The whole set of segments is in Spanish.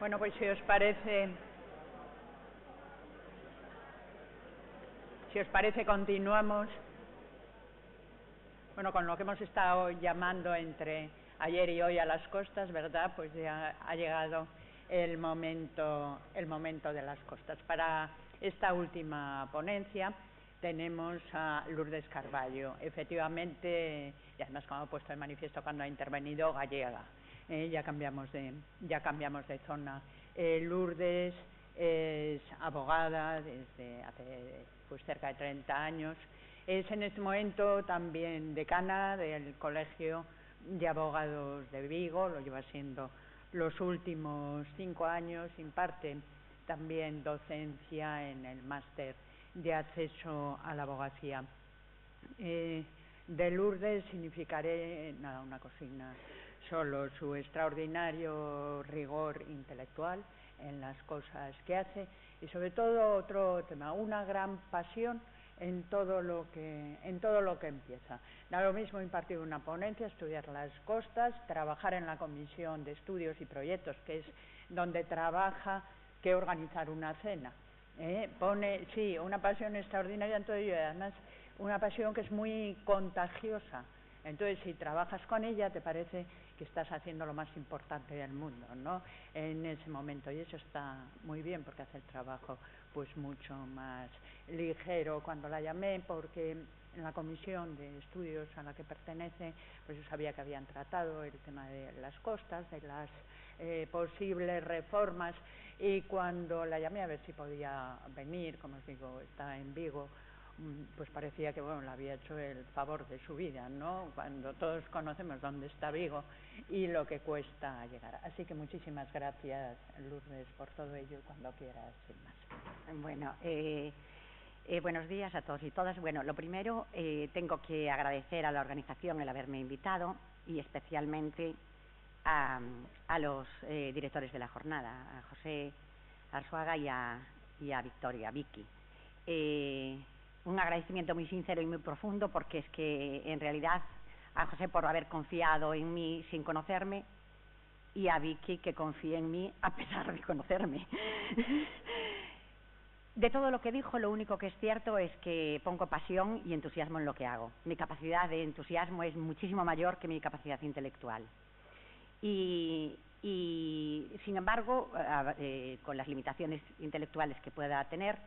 Bueno, pues si os parece continuamos, bueno, con lo que hemos estado llamando entre ayer y hoy a las costas, ¿verdad? Pues ya ha llegado el momento de las costas. Para esta última ponencia tenemos a Lourdes Carballo, efectivamente, y además como ha puesto de manifiesto cuando ha intervenido, gallega. Ya cambiamos de zona. Lourdes es abogada desde hace pues cerca de 30 años. Es en este momento también decana del Colegio de Abogados de Vigo, lo lleva siendo los últimos 5 años, imparte también docencia en el máster de acceso a la abogacía. De Lourdes significaré nada, una consigna solo: su extraordinario rigor intelectual en las cosas que hace y sobre todo otro tema, una gran pasión en todo lo que empieza. Da lo mismo impartir una ponencia, estudiar las costas, trabajar en la comisión de estudios y proyectos, que es donde trabaja, que organizar una cena. Pone, sí, una pasión extraordinaria en todo ello, y además una pasión que es muy contagiosa. Entonces, si trabajas con ella, te parece que estás haciendo lo más importante del mundo, ¿no? En ese momento, y eso está muy bien, porque hace el trabajo pues mucho más ligero. Cuando la llamé, porque en la comisión de estudios a la que pertenece, pues yo sabía que habían tratado el tema de las costas, de las posibles reformas, y cuando la llamé a ver si podía venir, como os digo, está en Vigo, pues parecía que bueno, le había hecho el favor de su vida, ¿no? Cuando todos conocemos dónde está Vigo y lo que cuesta llegar. Así que muchísimas gracias, Lourdes, por todo ello, y cuando quieras, sin más. Bueno, buenos días a todos y todas. Bueno, lo primero, tengo que agradecer a la organización el haberme invitado, y especialmente a los directores de la jornada, a José Arzuaga y a Victoria, Vicky. Un agradecimiento muy sincero y muy profundo, porque es que en realidad a José por haber confiado en mí sin conocerme, y a Vicky que confía en mí a pesar de conocerme. De todo lo que dijo, lo único que es cierto es que pongo pasión y entusiasmo en lo que hago. Mi capacidad de entusiasmo es muchísimo mayor que mi capacidad intelectual. Y sin embargo, con las limitaciones intelectuales que pueda tener,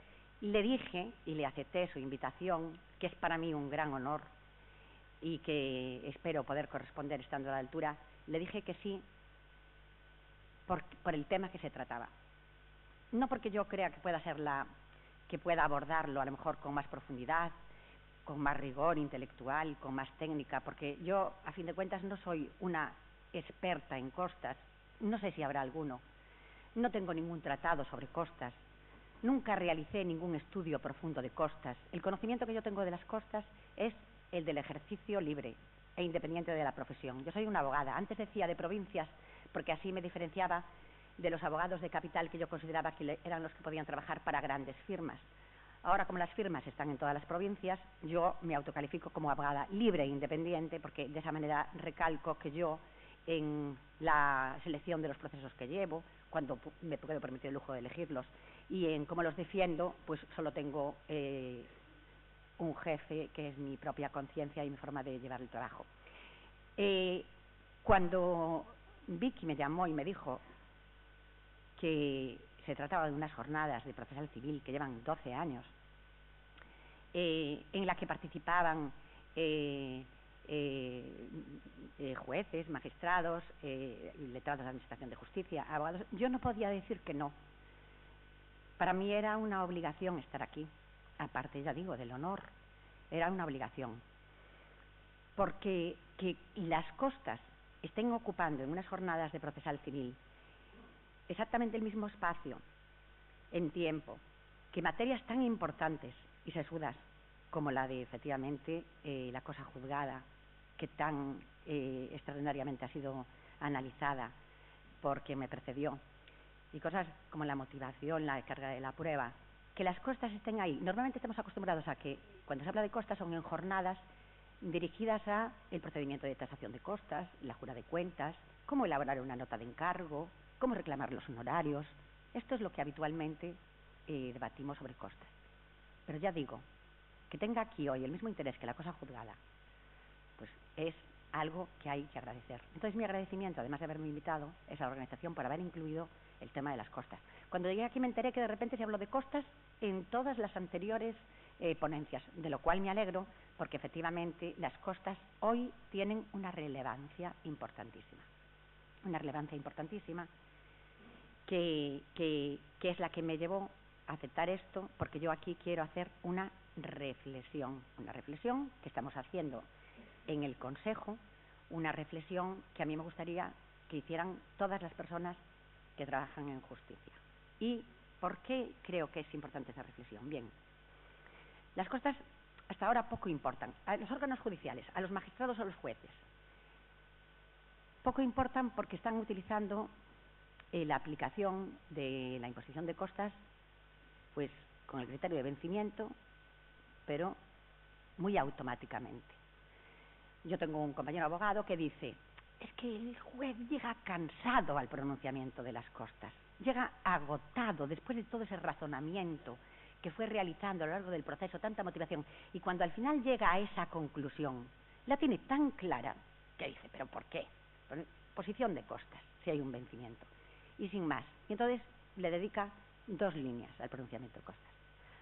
le dije y le acepté su invitación, que es para mí un gran honor y que espero poder corresponder estando a la altura. Le dije que sí por el tema que se trataba. No porque yo crea que pueda abordarlo a lo mejor con más profundidad, con más rigor intelectual, con más técnica, porque yo, a fin de cuentas, no soy una experta en costas. No sé si habrá alguno. No tengo ningún tratado sobre costas. Nunca realicé ningún estudio profundo de costas. El conocimiento que yo tengo de las costas es el del ejercicio libre e independiente de la profesión. Yo soy una abogada. Antes decía de provincias, porque así me diferenciaba de los abogados de capital, que yo consideraba que eran los que podían trabajar para grandes firmas. Ahora, como las firmas están en todas las provincias, yo me autocalifico como abogada libre e independiente, porque de esa manera recalco que yo, en la selección de los procesos que llevo, cuando me puedo permitir el lujo de elegirlos, y en cómo los defiendo, pues solo tengo un jefe, que es mi propia conciencia y mi forma de llevar el trabajo. Cuando Vicky me llamó y me dijo que se trataba de unas jornadas de procesal civil que llevan 12 años, en la que participaban jueces, magistrados, letrados de administración de justicia, abogados, yo no podía decir que no. Para mí era una obligación estar aquí, aparte, ya digo, del honor, era una obligación, porque que las costas estén ocupando en unas jornadas de procesal civil exactamente el mismo espacio en tiempo que materias tan importantes y sesudas como la de, efectivamente, la cosa juzgada, que tan extraordinariamente ha sido analizada por quien me precedió, y cosas como la motivación, la carga de la prueba, que las costas estén ahí. Normalmente estamos acostumbrados a que cuando se habla de costas son en jornadas dirigidas a el procedimiento de tasación de costas, la jura de cuentas, cómo elaborar una nota de encargo, cómo reclamar los honorarios. Esto es lo que habitualmente debatimos sobre costas. Pero ya digo, que tenga aquí hoy el mismo interés que la cosa juzgada, pues es algo que hay que agradecer. Entonces, mi agradecimiento, además de haberme invitado, es a la organización por haber incluido el tema de las costas. Cuando llegué aquí me enteré que de repente se habló de costas en todas las anteriores ponencias, de lo cual me alegro, porque efectivamente las costas hoy tienen una relevancia importantísima. Una relevancia importantísima que es la que me llevó a aceptar esto, porque yo aquí quiero hacer una reflexión que estamos haciendo en el Consejo, una reflexión que a mí me gustaría que hicieran todas las personas que trabajan en justicia. ¿Y por qué creo que es importante esa reflexión? Bien, las costas hasta ahora poco importan a los órganos judiciales, a los magistrados o a los jueces. Poco importan porque están utilizando la aplicación de la imposición de costas pues con el criterio de vencimiento, pero muy automáticamente. Yo tengo un compañero abogado que dice, es que el juez llega cansado al pronunciamiento de las costas, llega agotado después de todo ese razonamiento que fue realizando a lo largo del proceso, tanta motivación, y cuando al final llega a esa conclusión, la tiene tan clara que dice, ¿pero por qué? Posición de costas, si hay un vencimiento. Y sin más. Y entonces le dedica 2 líneas al pronunciamiento de costas.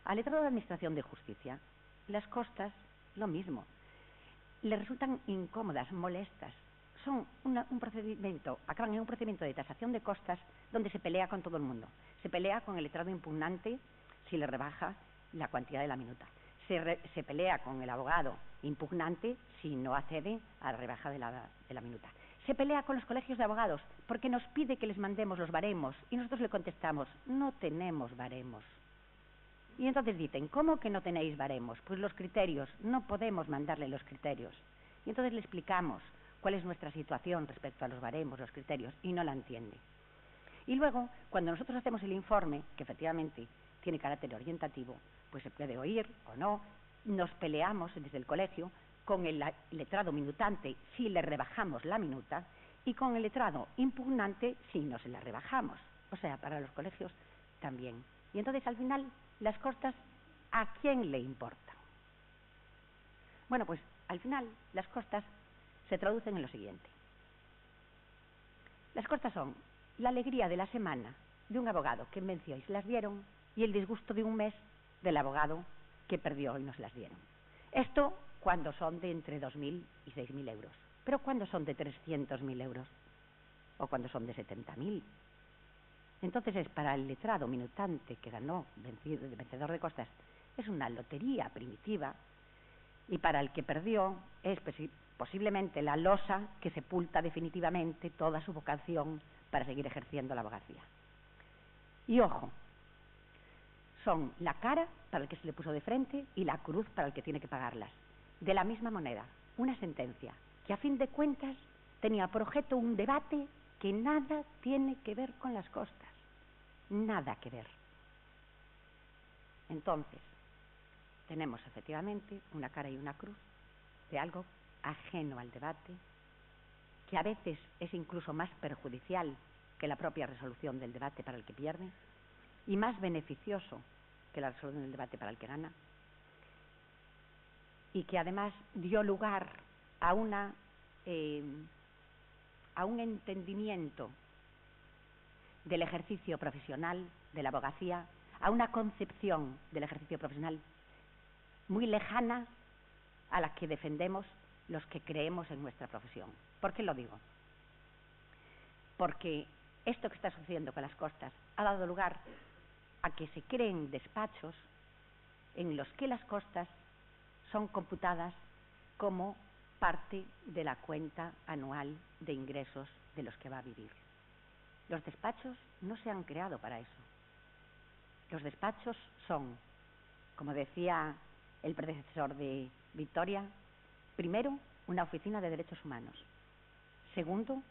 Al letrado de Administración de Justicia, las costas, lo mismo. Le resultan incómodas, molestas. Son un procedimiento, acaban en un procedimiento de tasación de costas donde se pelea con todo el mundo. Se pelea con el letrado impugnante si le rebaja la cuantía de la minuta. Se pelea con el abogado impugnante si no accede a la rebaja de la minuta. Se pelea con los colegios de abogados porque nos pide que les mandemos los baremos y nosotros le contestamos, no tenemos baremos. Y entonces dicen, ¿cómo que no tenéis baremos? Pues los criterios, no podemos mandarle los criterios. Y entonces le explicamos cuál es nuestra situación respecto a los baremos, los criterios, y no la entiende. Y luego, cuando nosotros hacemos el informe, que efectivamente tiene carácter orientativo, pues se puede oír o no, nos peleamos desde el colegio con el letrado minutante si le rebajamos la minuta y con el letrado impugnante si no se la rebajamos. O sea, para los colegios también. Y entonces, al final, las costas, ¿a quién le importan? Bueno, pues, al final, las costas se traducen en lo siguiente. Las costas son la alegría de la semana de un abogado que venció y se las dieron y el disgusto de un mes del abogado que perdió y no se las dieron. Esto cuando son de entre 2.000 y 6.000 euros. Pero cuando son de 300.000 euros o cuando son de 70.000. Entonces es para el letrado minutante que ganó vencedor de costas, es una lotería primitiva, y para el que perdió es posiblemente la losa que sepulta definitivamente toda su vocación para seguir ejerciendo la abogacía. Y ojo, son la cara para el que se le puso de frente y la cruz para el que tiene que pagarlas. De la misma moneda, una sentencia que a fin de cuentas tenía por objeto un debate que nada tiene que ver con las costas. Nada que ver. Entonces, tenemos efectivamente una cara y una cruz de algo ajeno al debate, que a veces es incluso más perjudicial que la propia resolución del debate para el que pierde y más beneficioso que la resolución del debate para el que gana, y que además dio lugar a un entendimiento del ejercicio profesional de la abogacía, a una concepción del ejercicio profesional muy lejana a la que defendemos los que creemos en nuestra profesión. ¿Por qué lo digo? Porque esto que está sucediendo con las costas ha dado lugar a que se creen despachos en los que las costas son computadas como parte de la cuenta anual de ingresos de los que va a vivir. Los despachos no se han creado para eso. Los despachos son, como decía el predecesor de Victoria, primero, una oficina de derechos humanos. Segundo,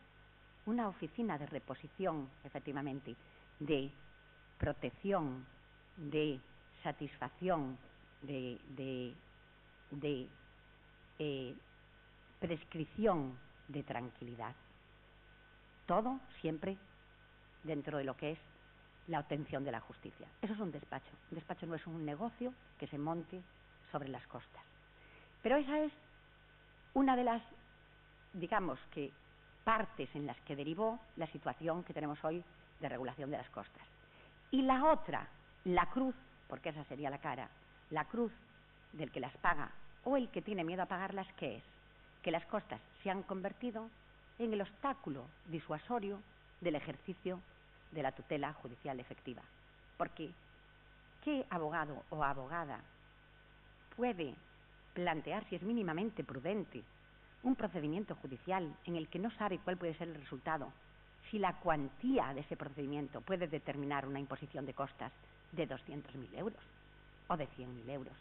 una oficina de reposición, efectivamente, de protección, de satisfacción, de prescripción de tranquilidad. Todo siempre dentro de lo que es la obtención de la justicia. Eso es un despacho. Un despacho no es un negocio que se monte sobre las costas. Pero esa es una de las, digamos que, partes en las que derivó la situación que tenemos hoy de regulación de las costas. Y la otra, la cruz, porque esa sería la cara, la cruz del que las paga o el que tiene miedo a pagarlas, ¿qué es? Que las costas se han convertido en el obstáculo disuasorio del ejercicio de la tutela judicial efectiva. Porque, ¿qué abogado o abogada puede plantear, si es mínimamente prudente, un procedimiento judicial en el que no sabe cuál puede ser el resultado, si la cuantía de ese procedimiento puede determinar una imposición de costas de 200.000 euros, o de 100.000 euros,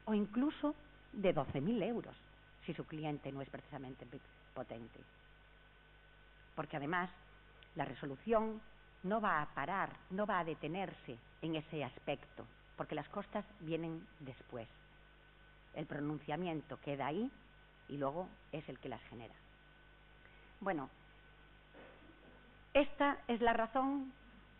o incluso de 12.000 euros, si su cliente no es precisamente potente? Porque además, la resolución no va a parar, no va a detenerse en ese aspecto, porque las costas vienen después. El pronunciamiento queda ahí y luego es el que las genera. Bueno, esta es la razón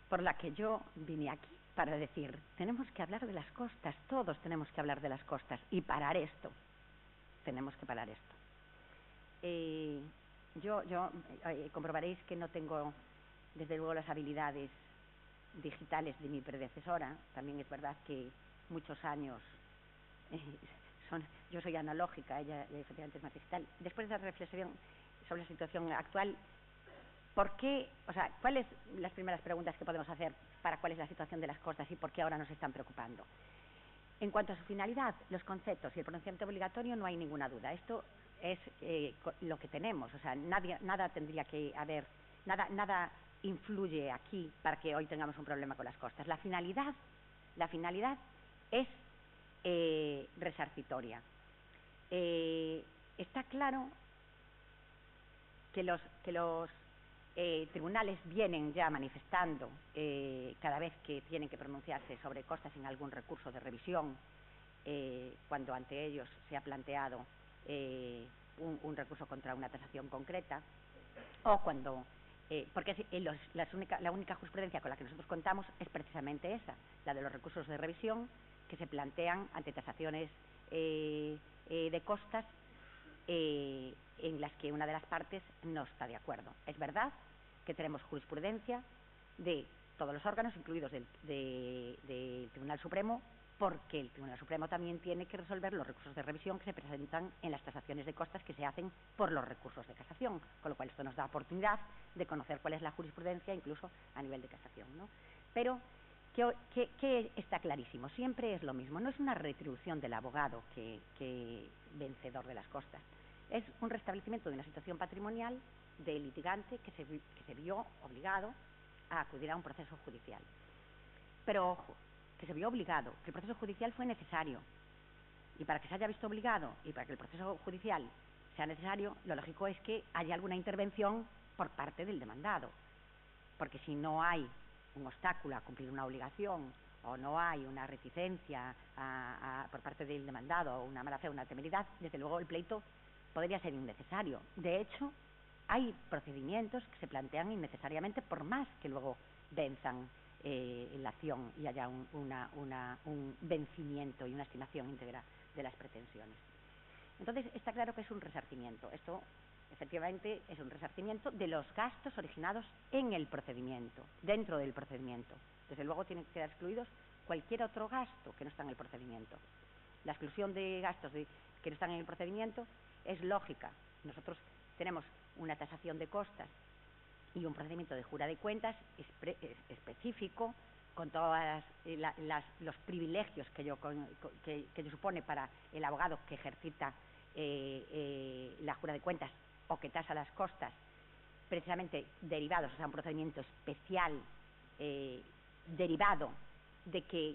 por la que yo vine aquí, para decir, tenemos que hablar de las costas, todos tenemos que hablar de las costas y parar esto. Tenemos que parar esto. Comprobaréis que no tengo, desde luego, las habilidades digitales de mi predecesora. También es verdad que muchos años yo soy analógica, ella efectivamente es más digital. Después de la reflexión sobre la situación actual, ¿por qué, cuáles las primeras preguntas que podemos hacer para cuál es la situación de las costas y por qué ahora nos están preocupando? En cuanto a su finalidad, los conceptos y el pronunciamiento obligatorio, no hay ninguna duda. Esto es lo que tenemos, nada tendría que haber, nada influye aquí para que hoy tengamos un problema con las costas. La finalidad es resarcitoria. Está claro que los tribunales vienen ya manifestando cada vez que tienen que pronunciarse sobre costas en algún recurso de revisión, cuando ante ellos se ha planteado un recurso contra una tasación concreta, o cuando porque la única jurisprudencia con la que nosotros contamos es precisamente esa, la de los recursos de revisión que se plantean ante tasaciones de costas en las que una de las partes no está de acuerdo. Es verdad que tenemos jurisprudencia de todos los órganos, incluidos del Tribunal Supremo, porque el Tribunal Supremo también tiene que resolver los recursos de revisión que se presentan en las tasaciones de costas que se hacen por los recursos de casación, con lo cual esto nos da oportunidad de conocer cuál es la jurisprudencia incluso a nivel de casación, ¿no? Pero que está clarísimo, siempre es lo mismo, no es una retribución del abogado que vencedor de las costas, es un restablecimiento de una situación patrimonial del litigante que se vio obligado a acudir a un proceso judicial. Pero ojo, que se vio obligado, que el proceso judicial fue necesario, y para que se haya visto obligado y para que el proceso judicial sea necesario, lo lógico es que haya alguna intervención por parte del demandado, porque si no hay un obstáculo a cumplir una obligación o no hay una reticencia por parte del demandado o una mala fe o una temeridad, desde luego el pleito podría ser innecesario. De hecho, hay procedimientos que se plantean innecesariamente por más que luego venzan la acción y haya un vencimiento y una estimación íntegra de las pretensiones. Entonces, está claro que es un resarcimiento. Esto, efectivamente, es un resarcimiento de los gastos originados en el procedimiento, dentro del procedimiento. Desde luego, tienen que quedar excluidos cualquier otro gasto que no está en el procedimiento. La exclusión de gastos que no están en el procedimiento es lógica. Nosotros tenemos una tasación de costas y un procedimiento de jura de cuentas específico, con todos los privilegios que ello supone para el abogado que ejercita la jura de cuentas o que tasa las costas, precisamente derivados, un procedimiento especial derivado de que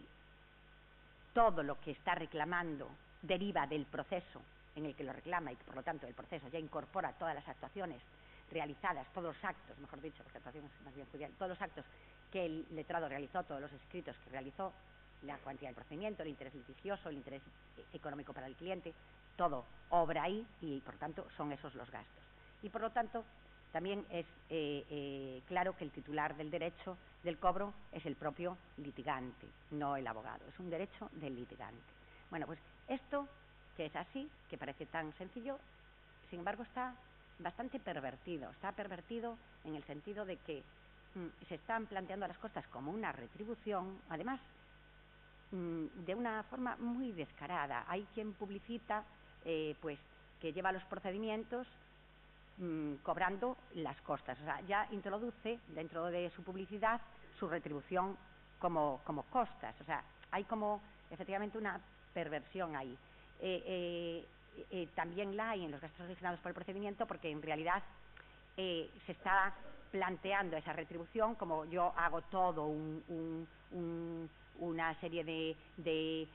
todo lo que está reclamando deriva del proceso en el que lo reclama y que por lo tanto el proceso ya incorpora todas las actuaciones realizadas, todos los actos, mejor dicho, porque actuación es más bien judicial, todos los actos que el letrado realizó, todos los escritos que realizó, la cuantía del procedimiento, el interés litigioso, el interés económico para el cliente, todo obra ahí y por tanto son esos los gastos. Y por lo tanto también es claro que el titular del derecho del cobro es el propio litigante, no el abogado, es un derecho del litigante. Bueno, pues esto, que es así, que parece tan sencillo, sin embargo está bastante pervertido. Está pervertido en el sentido de que se están planteando las cosas como una retribución, además de una forma muy descarada. Hay quien publicita pues que lleva los procedimientos cobrando las costas, o sea, ya introduce dentro de su publicidad su retribución como costas, o sea, hay como efectivamente una perversión ahí. También la hay en los gastos originados por el procedimiento, porque en realidad se está planteando esa retribución como yo hago todo una serie de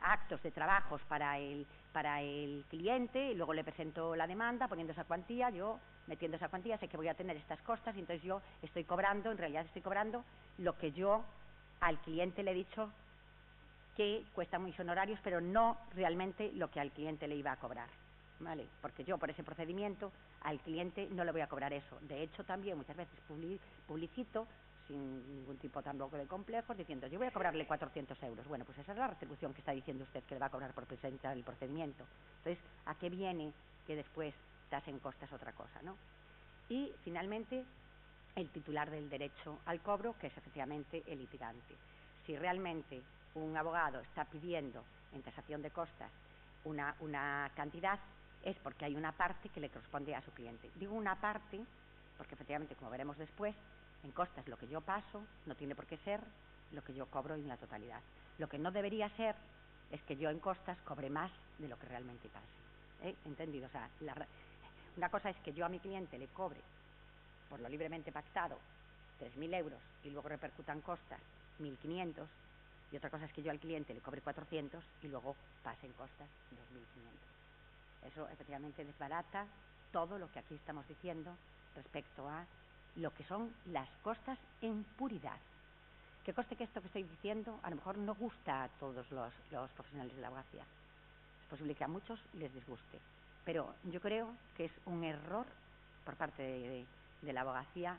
actos de trabajos para el cliente, y luego le presento la demanda poniendo esa cuantía, yo metiendo esa cuantía sé que voy a tener estas costas, y entonces yo estoy cobrando, en realidad estoy cobrando lo que yo al cliente le he dicho que cuestan mis honorarios, pero no realmente lo que al cliente le iba a cobrar, ¿vale? Porque yo por ese procedimiento al cliente no le voy a cobrar eso. De hecho, también muchas veces publicito sin ningún tipo tampoco de complejos, diciendo yo voy a cobrarle 400 euros. Bueno, pues esa es la retribución que está diciendo usted que le va a cobrar por presentar el procedimiento. Entonces, ¿a qué viene que después tasen costas otra cosa, no? Y finalmente, el titular del derecho al cobro, que es efectivamente el litigante. Si realmente un abogado está pidiendo en tasación de costas una cantidad, es porque hay una parte que le corresponde a su cliente. Digo una parte porque efectivamente, como veremos después, en costas lo que yo paso no tiene por qué ser lo que yo cobro en la totalidad. Lo que no debería ser es que yo en costas cobre más de lo que realmente pase. ¿Entendido? O sea, una cosa es que yo a mi cliente le cobre por lo libremente pactado 3.000 euros y luego repercutan costas 1.500, y otra cosa es que yo al cliente le cobre 400 y luego pase en costas 2.500. Eso efectivamente desbarata todo lo que aquí estamos diciendo respecto a lo que son las costas en puridad. Que conste que esto que estoy diciendo a lo mejor no gusta a todos los profesionales de la abogacía. Es posible que a muchos les disguste, pero yo creo que es un error por parte de la abogacía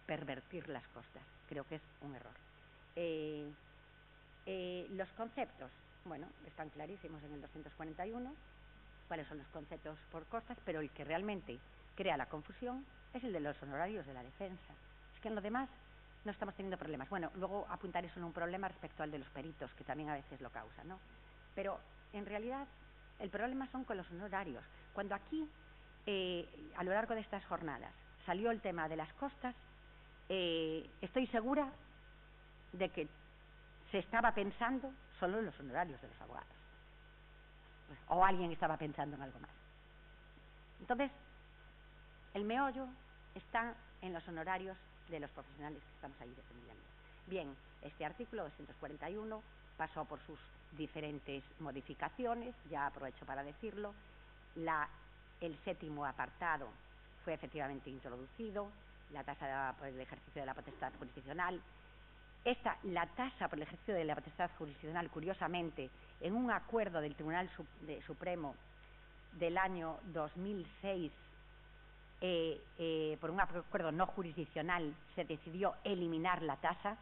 pervertir las costas. Creo que es un error. Los conceptos, bueno, están clarísimos en el 241, cuáles son los conceptos por costas, pero el que realmente crea la confusión es el de los honorarios de la defensa. Es que en lo demás no estamos teniendo problemas. Bueno, luego apuntaré solo un problema respecto al de los peritos, que también a veces lo causa, ¿no? Pero en realidad el problema son con los honorarios. Cuando aquí, a lo largo de estas jornadas, salió el tema de las costas, estoy segura de que se estaba pensando solo en los honorarios de los abogados. O alguien estaba pensando en algo más. Entonces, el meollo está en los honorarios de los profesionales que estamos ahí defendiendo. Bien, este artículo 241 pasó por sus diferentes modificaciones, ya aprovecho para decirlo. El séptimo apartado fue efectivamente introducido, la tasa por el ejercicio de la potestad jurisdiccional. La tasa por el ejercicio de la potestad jurisdiccional, curiosamente, en un acuerdo del Tribunal Supremo del año 2006, por un acuerdo no jurisdiccional, se decidió eliminar la tasa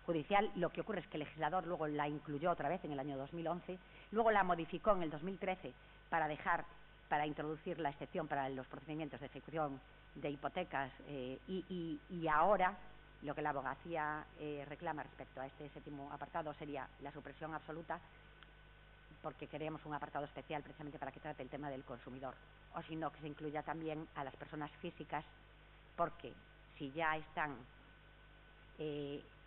judicial. Lo que ocurre es que el legislador luego la incluyó otra vez en el año 2011, luego la modificó en el 2013 para introducir la excepción para los procedimientos de ejecución de hipotecas, y ahora lo que la abogacía reclama respecto a este séptimo apartado sería la supresión absoluta, porque queremos un apartado especial precisamente para que trate el tema del consumidor, o si no, que se incluya también a las personas físicas, porque si ya están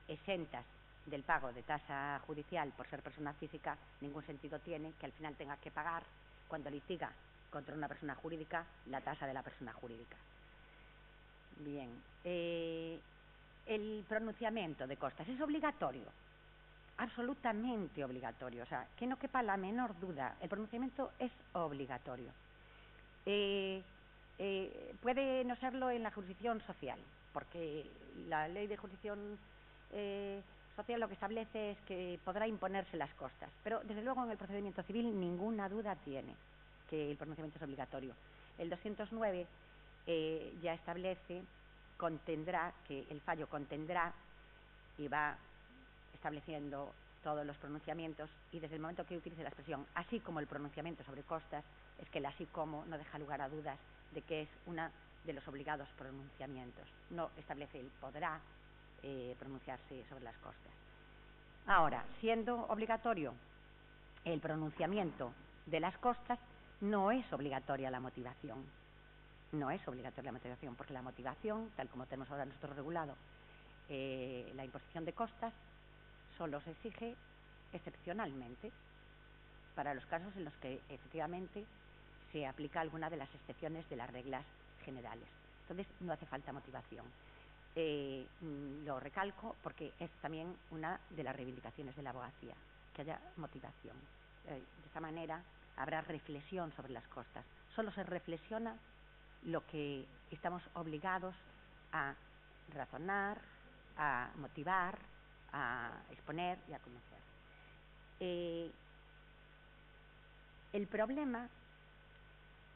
exentas del pago de tasa judicial por ser persona física, ningún sentido tiene que al final tenga que pagar, cuando litiga contra una persona jurídica, la tasa de la persona jurídica. Bien, el pronunciamiento de costas es obligatorio, absolutamente obligatorio, o sea, que no quepa la menor duda, el pronunciamiento es obligatorio. Puede no serlo en la jurisdicción social, porque la ley de jurisdicción social lo que establece es que podrá imponerse las costas, pero desde luego en el procedimiento civil ninguna duda tiene que el pronunciamiento es obligatorio. El 209 ya establece, que el fallo contendrá y va estableciendo todos los pronunciamientos, y desde el momento que utilice la expresión así como el pronunciamiento sobre costas, es que el así como no deja lugar a dudas de que es una de los obligados pronunciamientos. No establece el podrá pronunciarse sobre las costas. Ahora, siendo obligatorio el pronunciamiento de las costas, no es obligatoria la motivación. No es obligatoria la motivación, porque la motivación, tal como tenemos ahora nosotros regulado, la imposición de costas, solo se exige excepcionalmente para los casos en los que efectivamente se aplica alguna de las excepciones de las reglas generales. Entonces, no hace falta motivación. Lo recalco porque es también una de las reivindicaciones de la abogacía, que haya motivación. De esta manera habrá reflexión sobre las costas. Solo se reflexiona lo que estamos obligados a razonar, a motivar, a exponer y a conocer. El problema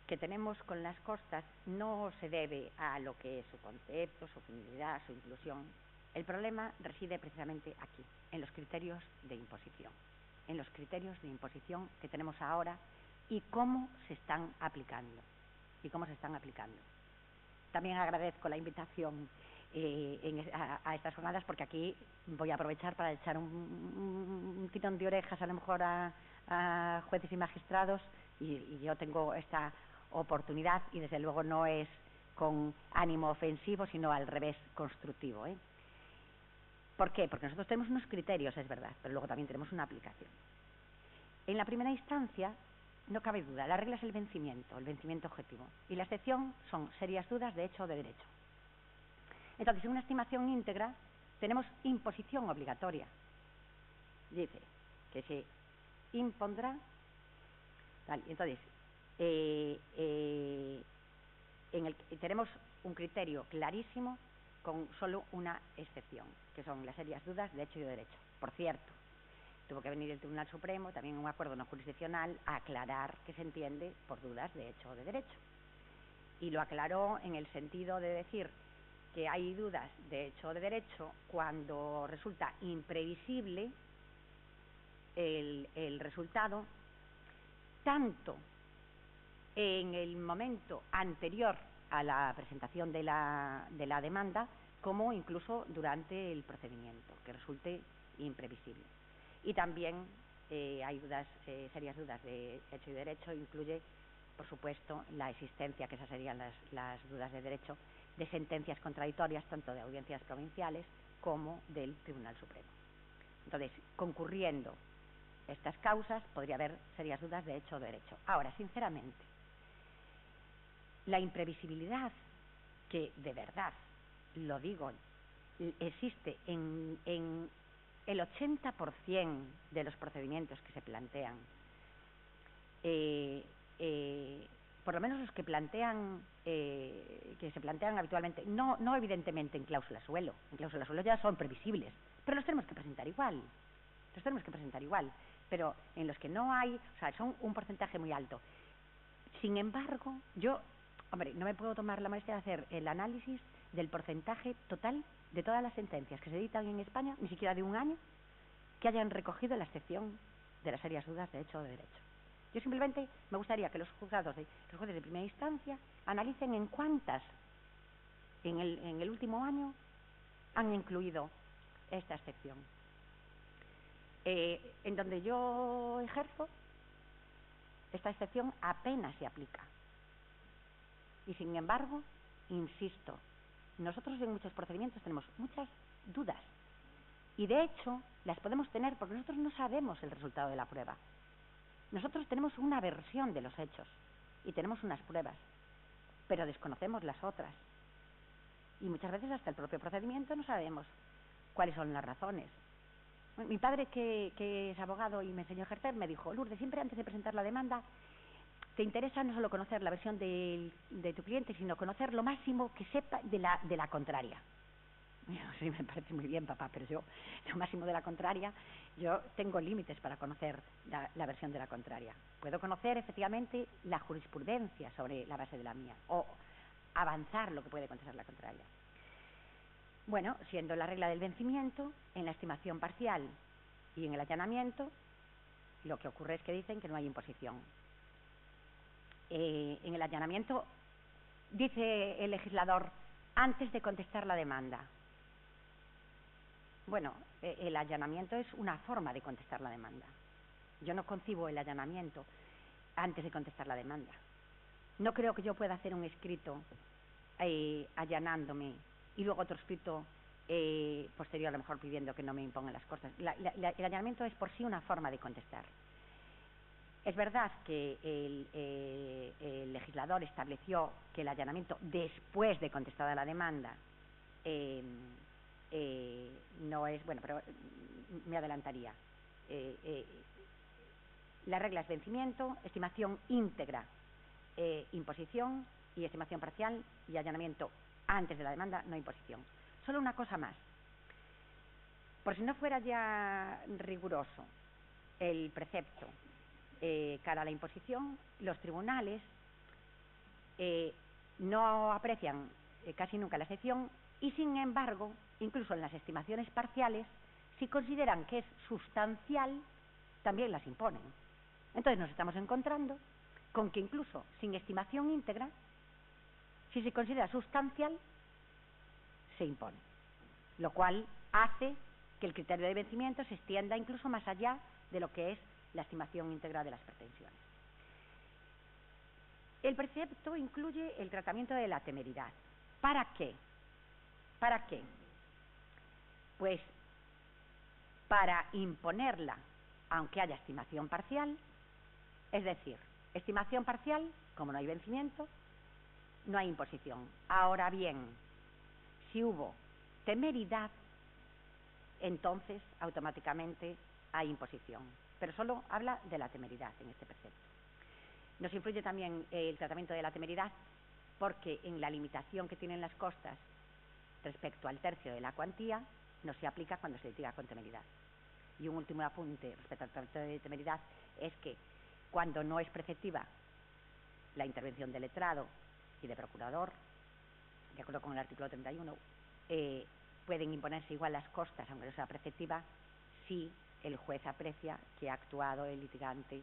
que tenemos con las costas no se debe a lo que es su concepto, su finalidad, su inclusión. El problema reside precisamente aquí, en los criterios de imposición. En los criterios de imposición que tenemos ahora y cómo se están aplicando. También agradezco la invitación a estas jornadas, porque aquí voy a aprovechar para echar un tirón de orejas a lo mejor a jueces y magistrados, y yo tengo esta oportunidad, y desde luego no es con ánimo ofensivo, sino al revés, constructivo. ¿Por qué? Porque nosotros tenemos unos criterios, es verdad, pero luego también tenemos una aplicación. En la primera instancia, no cabe duda, la regla es el vencimiento objetivo, y la excepción son serias dudas de hecho o de derecho. Entonces, en una estimación íntegra tenemos imposición obligatoria. Dice que se impondrá tal. Entonces, tenemos un criterio clarísimo con solo una excepción, que son las serias dudas de hecho y de derecho. Por cierto, tuvo que venir el Tribunal Supremo, también en un acuerdo no jurisdiccional, a aclarar qué se entiende por dudas de hecho o de derecho. Y lo aclaró en el sentido de decir que hay dudas de hecho o de derecho cuando resulta imprevisible el resultado, tanto en el momento anterior a la presentación de la demanda, como incluso durante el procedimiento, que resulte imprevisible. Y también hay serias dudas de hecho y derecho, incluye, por supuesto, la existencia, que esas serían las dudas de derecho, de sentencias contradictorias, tanto de audiencias provinciales como del Tribunal Supremo. Entonces, concurriendo estas causas, podría haber serias dudas de hecho o de derecho. Ahora, sinceramente, la imprevisibilidad, que de verdad, lo digo, existe en el 80% de los procedimientos que se plantean, por lo menos los que se plantean habitualmente, no evidentemente en cláusula suelo ya son previsibles, pero los tenemos que presentar igual, pero en los que no hay, o sea, son un porcentaje muy alto. Sin embargo, yo, no me puedo tomar la molestia de hacer el análisis del porcentaje total de todas las sentencias que se dictan en España, ni siquiera de un año, que hayan recogido la excepción de las serias dudas de hecho o de derecho. Yo simplemente me gustaría que los jueces de primera instancia analicen en cuántas en el último año han incluido esta excepción. En donde yo ejerzo, esta excepción apenas se aplica. Y sin embargo, insisto, nosotros en muchos procedimientos tenemos muchas dudas. Y de hecho, las podemos tener porque nosotros no sabemos el resultado de la prueba. Nosotros tenemos una versión de los hechos y tenemos unas pruebas, pero desconocemos las otras. Y muchas veces hasta el propio procedimiento no sabemos cuáles son las razones. Mi padre, que es abogado y me enseñó a ejercer, me dijo: Lourdes, siempre antes de presentar la demanda, te interesa no solo conocer la versión de tu cliente, sino conocer lo máximo que sepa de la contraria. Sí, me parece muy bien, papá, pero yo, lo máximo de la contraria, yo tengo límites para conocer la versión de la contraria. Puedo conocer, efectivamente, la jurisprudencia sobre la base de la mía, o avanzar lo que puede contestar la contraria. Bueno, siendo la regla del vencimiento, en la estimación parcial y en el allanamiento, lo que ocurre es que dicen que no hay imposición. En el allanamiento, dice el legislador, antes de contestar la demanda. Bueno, el allanamiento es una forma de contestar la demanda. Yo no concibo el allanamiento antes de contestar la demanda. No creo que yo pueda hacer un escrito allanándome y luego otro escrito posterior, a lo mejor pidiendo que no me impongan las cosas. El allanamiento es por sí una forma de contestar. Es verdad que el legislador estableció que el allanamiento después de contestada la demanda no es, bueno, pero me adelantaría. La regla es vencimiento, estimación íntegra, imposición, y estimación parcial y allanamiento antes de la demanda, no imposición. Solo una cosa más. Por si no fuera ya riguroso el precepto cara a la imposición, los tribunales no aprecian casi nunca la excepción y, sin embargo, incluso en las estimaciones parciales, si consideran que es sustancial, también las imponen. Entonces nos estamos encontrando con que incluso sin estimación íntegra, si se considera sustancial, se impone. Lo cual hace que el criterio de vencimiento se extienda incluso más allá de lo que es la estimación íntegra de las pretensiones. El precepto incluye el tratamiento de la temeridad. ¿Para qué? ¿Para qué? Pues para imponerla, aunque haya estimación parcial, es decir, estimación parcial, como no hay vencimiento, no hay imposición. Ahora bien, si hubo temeridad, entonces automáticamente hay imposición. Pero solo habla de la temeridad en este precepto. Nos influye también el tratamiento de la temeridad porque en la limitación que tienen las costas respecto al tercio de la cuantía no se aplica cuando se litiga con temeridad. Y un último apunte respecto al tratamiento de temeridad es que cuando no es preceptiva la intervención del letrado y de procurador, de acuerdo con el artículo 31, pueden imponerse igual las costas, aunque no sea preceptiva, si el juez aprecia que ha actuado el litigante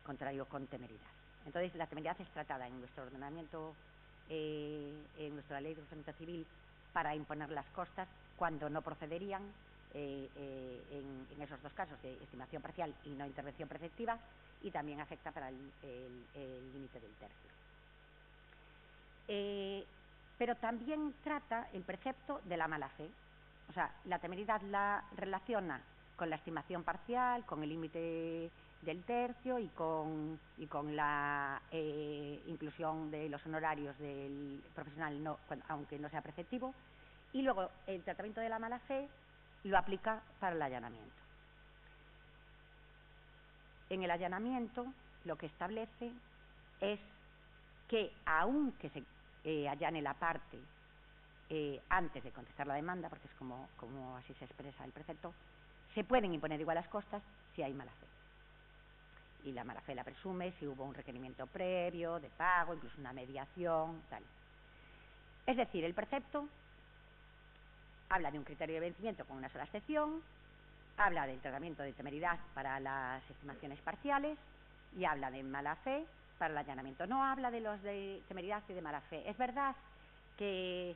contrario con temeridad. Entonces, la temeridad es tratada en nuestro ordenamiento, en nuestra ley de procedimiento civil, para imponer las costas cuando no procederían en esos dos casos de estimación parcial y no intervención preceptiva, y también afecta para el límite del tercio. Pero también trata el precepto de la mala fe. O sea, la temeridad la relaciona con la estimación parcial, con el límite del tercio y con la inclusión de los honorarios del profesional, aunque no sea preceptivo. Y luego el tratamiento de la mala fe lo aplica para el allanamiento. En el allanamiento lo que establece es que aunque se allane la parte antes de contestar la demanda, porque es como así se expresa el precepto, se pueden imponer igual las costas si hay mala fe. Y la mala fe la presume si hubo un requerimiento previo de pago, incluso una mediación, tal. Es decir, el precepto habla de un criterio de vencimiento con una sola excepción, habla del tratamiento de temeridad para las estimaciones parciales y habla de mala fe para el allanamiento. No habla de los de temeridad y de mala fe. Es verdad que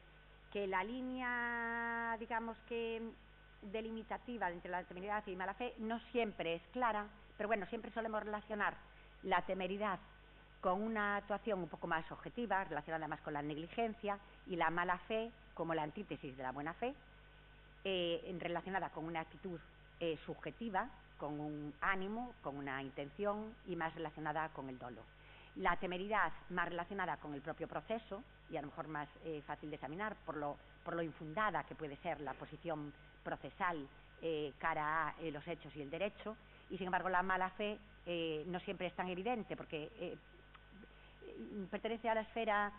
la línea, digamos que delimitativa entre la temeridad y mala fe no siempre es clara, pero bueno, siempre solemos relacionar la temeridad con una actuación un poco más objetiva, relacionada más con la negligencia, y la mala fe como la antítesis de la buena fe, relacionada con una actitud subjetiva, con un ánimo, con una intención, y más relacionada con el dolo. La temeridad más relacionada con el propio proceso, y a lo mejor más fácil de examinar por lo infundada que puede ser la posición procesal cara a los hechos y el derecho, y sin embargo la mala fe no siempre es tan evidente, porque pertenece a la esfera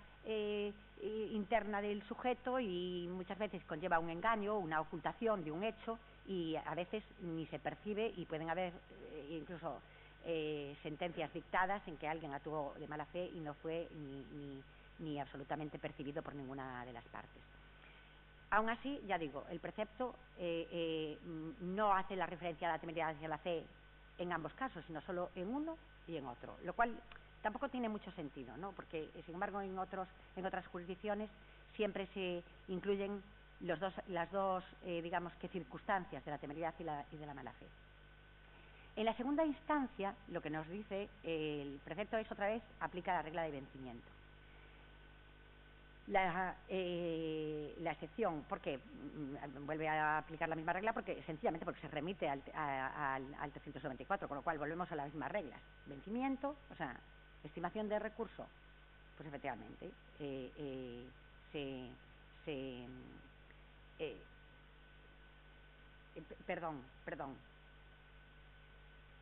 interna del sujeto y muchas veces conlleva un engaño, una ocultación de un hecho y a veces ni se percibe y pueden haber incluso sentencias dictadas en que alguien actuó de mala fe y no fue ni absolutamente percibido por ninguna de las partes. Aún así, ya digo, el precepto no hace la referencia a la temeridad hacia la fe en ambos casos, sino solo en uno y en otro, lo cual tampoco tiene mucho sentido, ¿no? Porque, sin embargo, en otras jurisdicciones siempre se incluyen las dos digamos que circunstancias de la temeridad y de la mala fe. En la segunda instancia, lo que nos dice el precepto es otra vez aplica la regla de vencimiento. La excepción, ¿por qué? Vuelve a aplicar la misma regla sencillamente porque se remite al 394, con lo cual volvemos a las mismas reglas. Vencimiento, o sea, estimación de recurso, pues efectivamente perdón.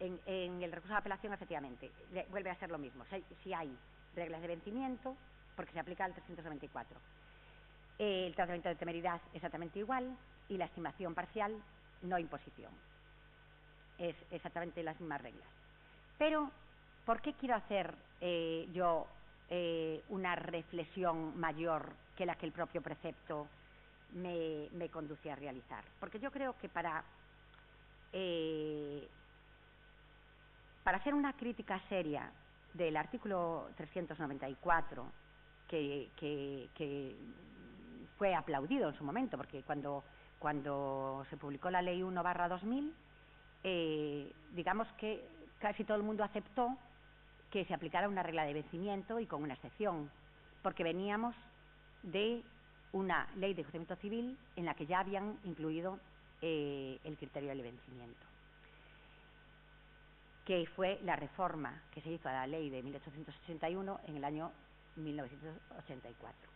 En el recurso de apelación, efectivamente, vuelve a ser lo mismo. Si hay reglas de vencimiento, porque se aplica al 394. El tratamiento de temeridad exactamente igual y la estimación parcial, no imposición. Es exactamente las mismas reglas. Pero, ¿por qué quiero hacer yo una reflexión mayor que la que el propio precepto me conduce a realizar? Porque yo creo que para hacer una crítica seria del artículo 394, que fue aplaudido en su momento, porque cuando se publicó la Ley 1/2000, digamos que casi todo el mundo aceptó que se aplicara una regla de vencimiento y con una excepción, porque veníamos de una ley de enjuiciamiento civil en la que ya habían incluido el criterio del vencimiento, que fue la reforma que se hizo a la ley de 1881 en el año 1984.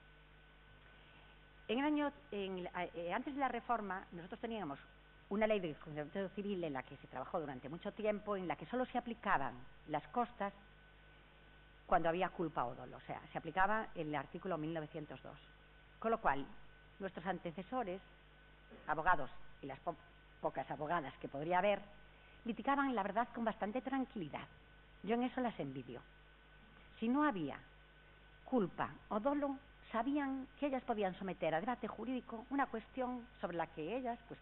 Antes de la reforma, nosotros teníamos una ley de enjuiciamiento civil en la que se trabajó durante mucho tiempo, en la que solo se aplicaban las costas cuando había culpa o dolo, o sea, se aplicaba el artículo 1902. Con lo cual, nuestros antecesores, abogados y las pocas abogadas que podría haber, litigaban la verdad con bastante tranquilidad. Yo en eso las envidio. Si no había culpa o dolo, sabían que ellas podían someter a debate jurídico una cuestión sobre la que ellas pues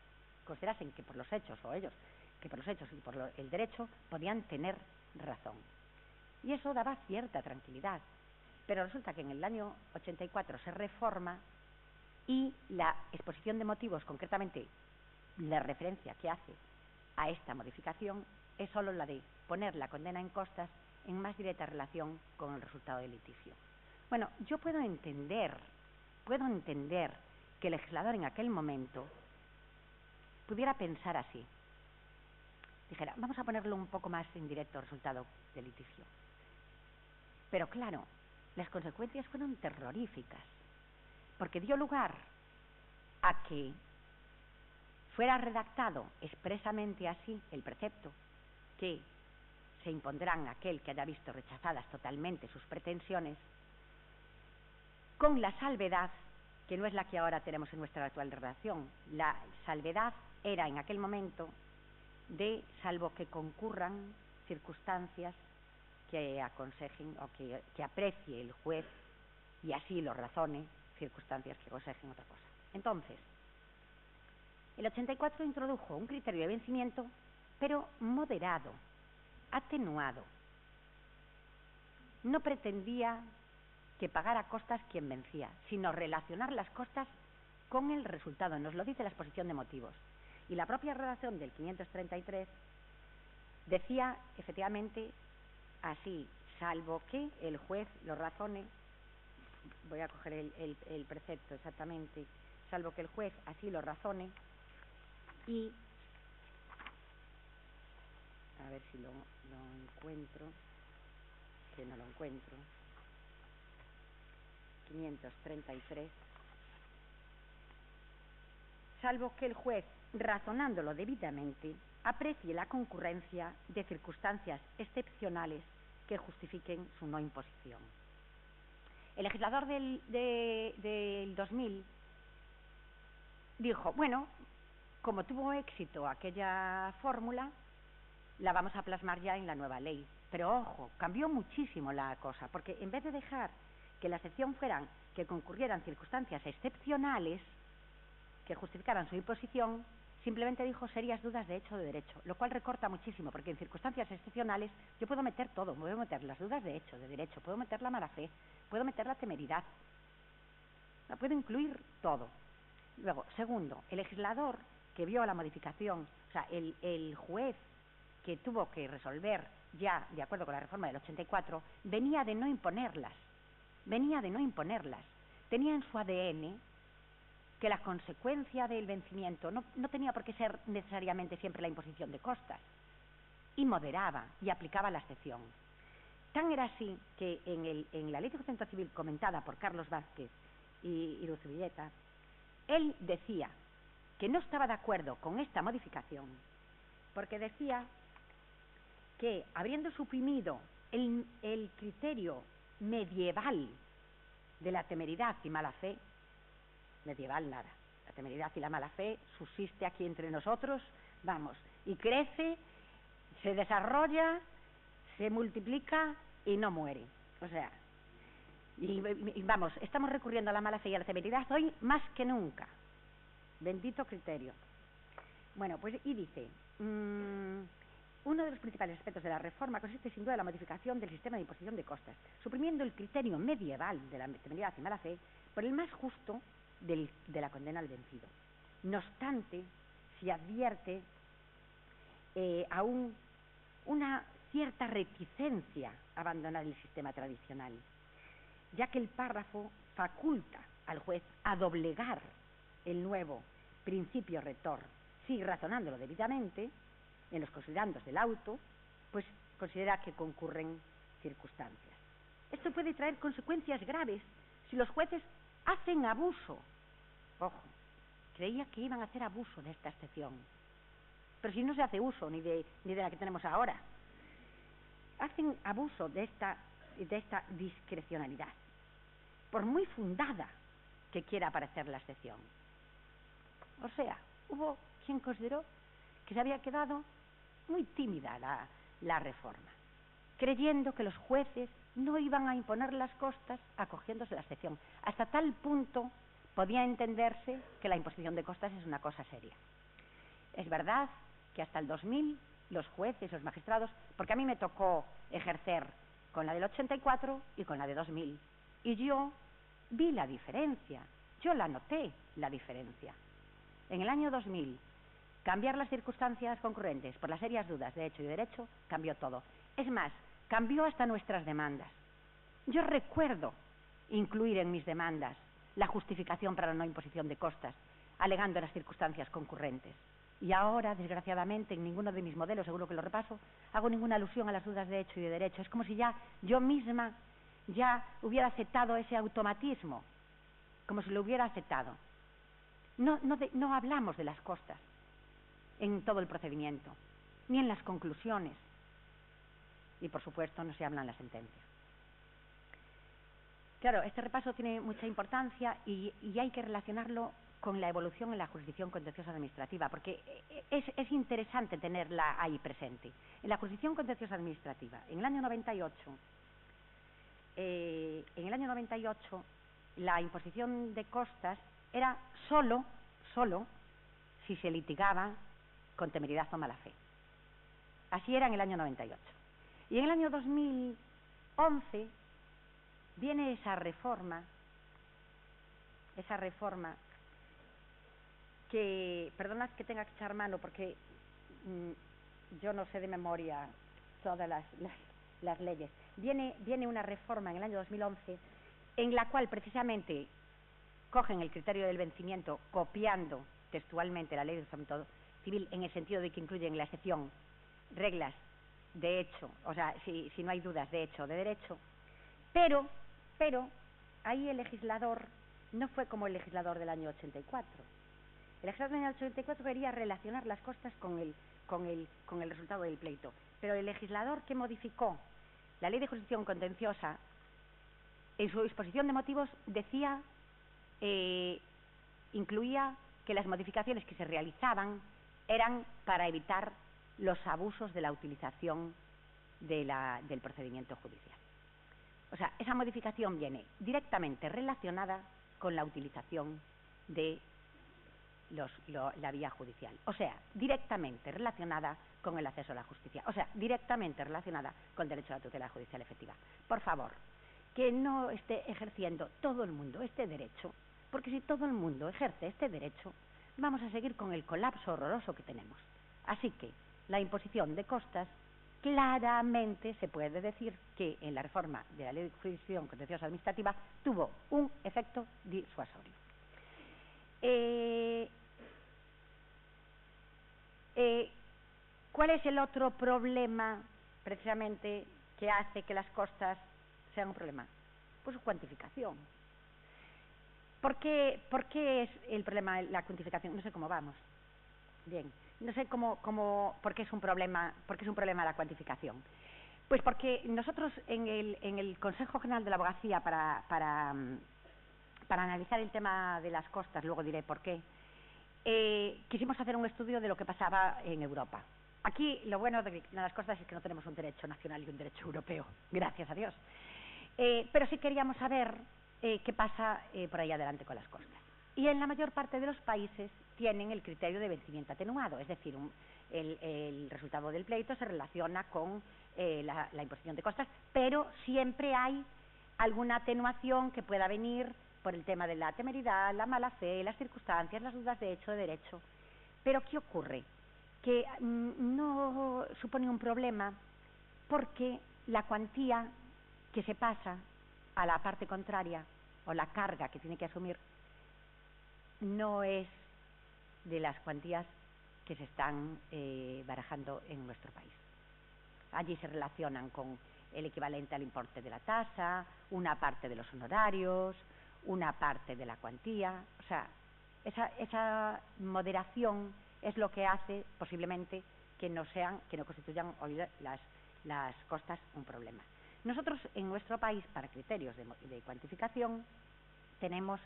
considerasen que por los hechos, o ellos, que por los hechos y por el derecho podían tener razón. Y eso daba cierta tranquilidad. Pero resulta que en el año 84 se reforma y la exposición de motivos, concretamente la referencia que hace a esta modificación, es solo la de poner la condena en costas en más directa relación con el resultado del litigio. Bueno, yo puedo entender que el legislador en aquel momento pudiera pensar así. Dijera, vamos a ponerlo un poco más en directo al resultado del litigio. Pero claro, las consecuencias fueron terroríficas, porque dio lugar a que fuera redactado expresamente así el precepto, que se impondrán a aquel que haya visto rechazadas totalmente sus pretensiones, con la salvedad, que no es la que ahora tenemos en nuestra actual redacción. La salvedad era en aquel momento de salvo que concurran circunstancias que aconsejen o que aprecie el juez y así lo razone, circunstancias que aconsejen otra cosa. Entonces, el 84 introdujo un criterio de vencimiento, pero moderado, atenuado. No pretendía que pagara costas quien vencía, sino relacionar las costas con el resultado. Nos lo dice la exposición de motivos. Y la propia redacción del 533 decía efectivamente así, salvo que el juez lo razone, voy a coger el precepto exactamente, salvo que el juez así lo razone y, a ver si lo encuentro, que no lo encuentro, 533, salvo que el juez, razonándolo debidamente, aprecie la concurrencia de circunstancias excepcionales que justifiquen su no imposición. El legislador del 2000 dijo, bueno, como tuvo éxito aquella fórmula, la vamos a plasmar ya en la nueva ley. Pero ojo, cambió muchísimo la cosa, porque en vez de dejar que la excepción fueran que concurrieran circunstancias excepcionales que justificaran su imposición, simplemente dijo serias dudas de hecho o de derecho, lo cual recorta muchísimo, porque en circunstancias excepcionales yo puedo meter todo, puedo meter las dudas de hecho, de derecho, puedo meter la mala fe, puedo meter la temeridad, puedo incluir todo. Luego, segundo, el legislador que vio la modificación, o sea, el juez que tuvo que resolver ya, de acuerdo con la reforma del 84, venía de no imponerlas. Tenía en su ADN que la consecuencia del vencimiento no tenía por qué ser necesariamente siempre la imposición de costas, y moderaba y aplicaba la excepción. Tan era así que en la ley de enjuiciamiento civil comentada por Carlos Vázquez y Luz Villeta, él decía que no estaba de acuerdo con esta modificación porque decía que, habiendo suprimido el criterio medieval de la temeridad y mala fe, medieval nada, la temeridad y la mala fe subsiste aquí entre nosotros, vamos, y crece, se desarrolla, se multiplica y no muere. O sea, y vamos, estamos recurriendo a la mala fe y a la temeridad hoy más que nunca. Bendito criterio. Bueno, pues y dice, uno de los principales aspectos de la reforma consiste sin duda en la modificación del sistema de imposición de costas, suprimiendo el criterio medieval de la temeridad y mala fe por el más justo de la condena al vencido. No obstante, se advierte aún una cierta reticencia a abandonar el sistema tradicional, ya que el párrafo faculta al juez a doblegar el nuevo principio rector, si razonándolo debidamente, en los considerandos del auto, pues considera que concurren circunstancias. Esto puede traer consecuencias graves si los jueces hacen abuso. Ojo, creía que iban a hacer abuso de esta excepción, pero si no se hace uso ni de la que tenemos ahora, hacen abuso de esta discrecionalidad, por muy fundada que quiera parecer la excepción. O sea, hubo quien consideró que se había quedado muy tímida la reforma, creyendo que los jueces no iban a imponer las costas acogiéndose a la excepción. Hasta tal punto podía entenderse que la imposición de costas es una cosa seria. Es verdad que hasta el 2000 los jueces, los magistrados, porque a mí me tocó ejercer con la del 84 y con la de 2000, y yo vi la diferencia, yo la noté, la diferencia. En el año 2000, cambiar las circunstancias concurrentes por las serias dudas de hecho y derecho cambió todo. Es más, cambió hasta nuestras demandas. Yo recuerdo incluir en mis demandas la justificación para la no imposición de costas, alegando las circunstancias concurrentes. Y ahora, desgraciadamente, en ninguno de mis modelos, seguro que lo repaso, hago ninguna alusión a las dudas de hecho y de derecho. Es como si ya yo misma ya hubiera aceptado ese automatismo, como si lo hubiera aceptado. No hablamos de las costas en todo el procedimiento, ni en las conclusiones, y por supuesto no se habla en la sentencia. Claro, este repaso tiene mucha importancia y hay que relacionarlo con la evolución en la jurisdicción contenciosa administrativa, porque es interesante tenerla ahí presente. En la jurisdicción contenciosa administrativa, en el año 98, la imposición de costas era solo si se litigaba con temeridad o mala fe. Así era en el año 98. Y en el año 2011 viene esa reforma que, perdonad que tenga que echar mano porque yo no sé de memoria todas las leyes. Viene una reforma en el año 2011 en la cual precisamente cogen el criterio del vencimiento copiando textualmente la ley de enjuiciamiento civil en el sentido de que incluyen la excepción reglas de hecho, o sea, si no hay dudas de hecho o de derecho, pero ahí el legislador no fue como el legislador del año 84. El legislador del año 84 quería relacionar las costas con el resultado del pleito, pero el legislador que modificó la ley de jurisdicción contenciosa en su exposición de motivos decía, incluía que las modificaciones que se realizaban eran para evitar los abusos de la utilización del procedimiento judicial. O sea, esa modificación viene directamente relacionada con la utilización de la vía judicial. O sea, directamente relacionada con el acceso a la justicia. O sea, directamente relacionada con el derecho a la tutela judicial efectiva. Por favor, que no esté ejerciendo todo el mundo este derecho, porque si todo el mundo ejerce este derecho, vamos a seguir con el colapso horroroso que tenemos. Así que la imposición de costas, claramente se puede decir que en la reforma de la Ley de Jurisdicción Contenciosa Administrativa tuvo un efecto disuasorio. ¿Cuál es el otro problema, precisamente, que hace que las costas sean un problema? Pues su cuantificación. ¿Por qué es el problema la cuantificación? No sé cómo vamos. Bien, no sé por qué es un problema la cuantificación. Pues porque nosotros en el Consejo General de la Abogacía, para analizar el tema de las costas, luego diré por qué, quisimos hacer un estudio de lo que pasaba en Europa. Aquí lo bueno de las costas es que no tenemos un derecho nacional y un derecho europeo, gracias a Dios. Pero sí queríamos saber qué pasa por ahí adelante con las costas. Y en la mayor parte de los países tienen el criterio de vencimiento atenuado, es decir, el resultado del pleito se relaciona con la imposición de costas, pero siempre hay alguna atenuación que pueda venir por el tema de la temeridad, la mala fe, las circunstancias, las dudas de hecho, de derecho. Pero ¿qué ocurre? Que no supone un problema porque la cuantía que se pasa a la parte contraria o la carga que tiene que asumir no es de las cuantías que se están barajando en nuestro país. Allí se relacionan con el equivalente al importe de la tasa, una parte de los honorarios, una parte de la cuantía. O sea, esa moderación es lo que hace posiblemente que no constituyan hoy las costas un problema. Nosotros en nuestro país, para criterios de cuantificación, tenemos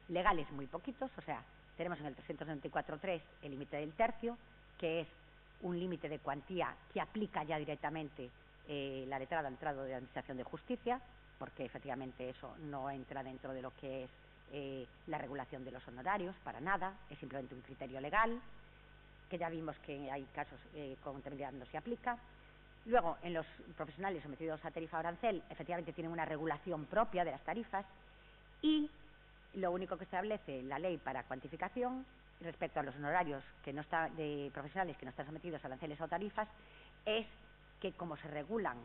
legales muy poquitos, o sea, tenemos en el 394.3 el límite del tercio, que es un límite de cuantía que aplica ya directamente la letrada al letrado de la Administración de Justicia, porque efectivamente eso no entra dentro de lo que es la regulación de los honorarios, para nada, es simplemente un criterio legal, que ya vimos que hay casos con temeridad no se aplica. Luego, en los profesionales sometidos a tarifa o arancel, efectivamente tienen una regulación propia de las tarifas, y lo único que establece la ley para cuantificación respecto a los honorarios de profesionales que no están sometidos a aranceles o tarifas es que, como se regulan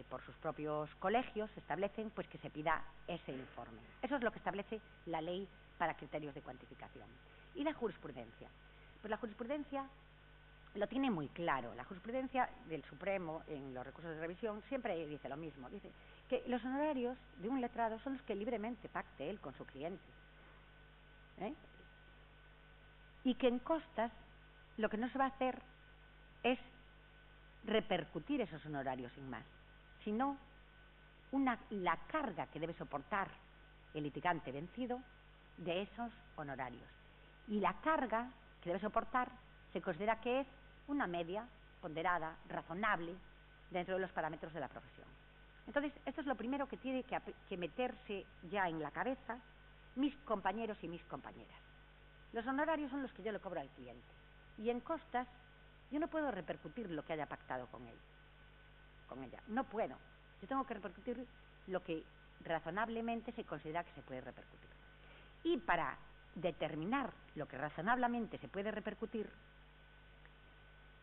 por sus propios colegios, se establecen pues que se pida ese informe. Eso es lo que establece la ley para criterios de cuantificación. ¿Y la jurisprudencia? Pues la jurisprudencia lo tiene muy claro. La jurisprudencia del Supremo en los recursos de revisión siempre dice lo mismo. Dice que los honorarios de un letrado son los que libremente pacte él con su cliente. Y que en costas lo que no se va a hacer es repercutir esos honorarios sin más, sino la carga que debe soportar el litigante vencido de esos honorarios. Y la carga que debe soportar se considera que es una media ponderada, razonable, dentro de los parámetros de la profesión. Entonces, esto es lo primero que tiene que meterse ya en la cabeza mis compañeros y mis compañeras. Los honorarios son los que yo le cobro al cliente. Y en costas, yo no puedo repercutir lo que haya pactado con ella. No puedo. Yo tengo que repercutir lo que razonablemente se considera que se puede repercutir. Y para determinar lo que razonablemente se puede repercutir,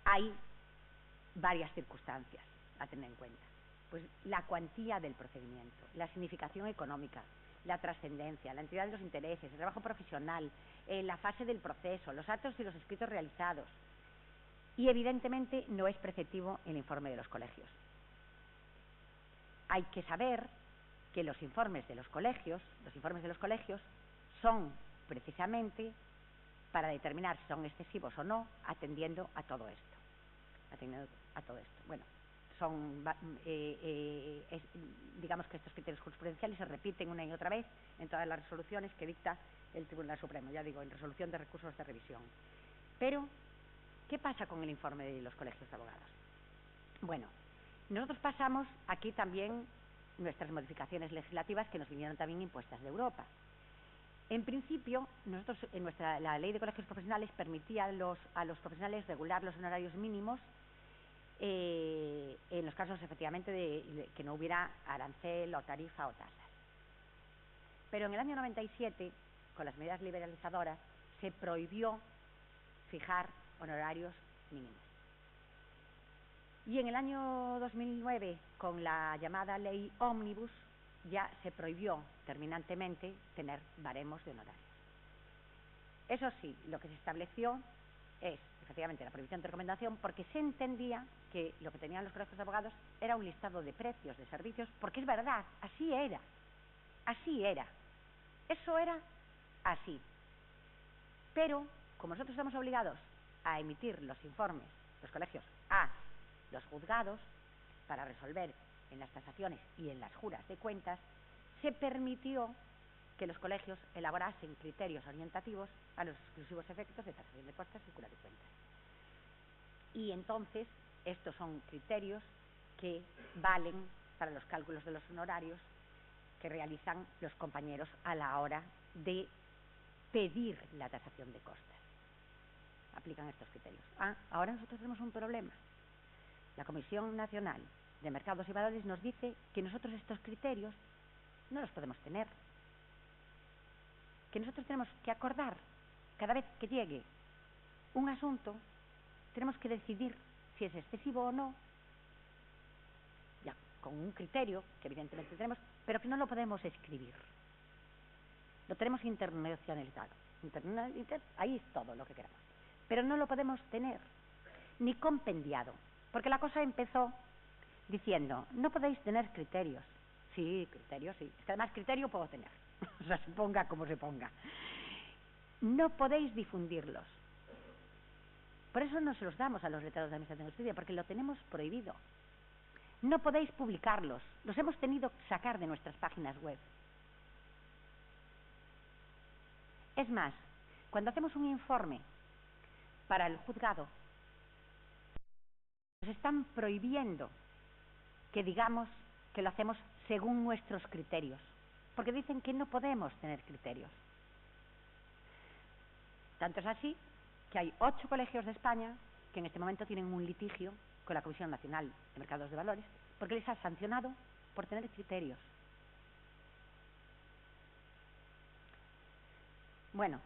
hay varias circunstancias a tener en cuenta. Pues la cuantía del procedimiento, la significación económica, la trascendencia, la entidad de los intereses, el trabajo profesional, la fase del proceso, los actos y los escritos realizados. Y evidentemente no es preceptivo el informe de los colegios. Hay que saber que los informes de los colegios son precisamente para determinar si son excesivos o no, atendiendo a todo esto. Bueno, digamos que estos criterios jurisprudenciales se repiten una y otra vez en todas las resoluciones que dicta el Tribunal Supremo, ya digo, en resolución de recursos de revisión. Pero, ¿qué pasa con el informe de los colegios de abogados? Bueno, nosotros pasamos aquí también nuestras modificaciones legislativas que nos vinieron también impuestas de Europa. En principio, nosotros, la ley de colegios profesionales permitía a los profesionales regular los honorarios mínimos en los casos, efectivamente, de que no hubiera arancel o tarifa o tasas. Pero en el año 97, con las medidas liberalizadoras, se prohibió fijar honorarios mínimos. Y en el año 2009, con la llamada ley Ómnibus, ya se prohibió terminantemente tener baremos de honorarios. Eso sí, lo que se estableció es, efectivamente, la prohibición de recomendación, porque se entendía que lo que tenían los colegios de abogados era un listado de precios de servicios, porque es verdad, así era, eso era así. Pero, como nosotros estamos obligados a emitir los informes, los colegios, a los juzgados, para resolver en las tasaciones y en las juras de cuentas, se permitió que los colegios elaborasen criterios orientativos a los exclusivos efectos de tasación de costas y jura de cuentas. Y entonces, estos son criterios que valen para los cálculos de los honorarios que realizan los compañeros a la hora de pedir la tasación de costas. Aplican estos criterios. Ahora nosotros tenemos un problema. La Comisión Nacional de Mercados y Valores nos dice que nosotros estos criterios no los podemos tener. Que nosotros tenemos que acordar, cada vez que llegue un asunto, tenemos que decidir si es excesivo o no, ya con un criterio que evidentemente tenemos, pero que no lo podemos escribir. Lo tenemos internacionalizado. Ahí es todo lo que queramos. Pero no lo podemos tener, ni compendiado. Porque la cosa empezó diciendo, no podéis tener criterios. Sí, criterios, sí. Es que además criterio puedo tener. O sea, se ponga como se ponga. No podéis difundirlos. Por eso no se los damos a los letrados de Administración de Justicia, porque lo tenemos prohibido. No podéis publicarlos. Los hemos tenido que sacar de nuestras páginas web. Es más, cuando hacemos un informe para el juzgado, nos están prohibiendo que digamos que lo hacemos según nuestros criterios, porque dicen que no podemos tener criterios. Tanto es así que hay 8 colegios de España que en este momento tienen un litigio con la Comisión Nacional de Mercados de Valores porque les ha sancionado por tener criterios. Bueno,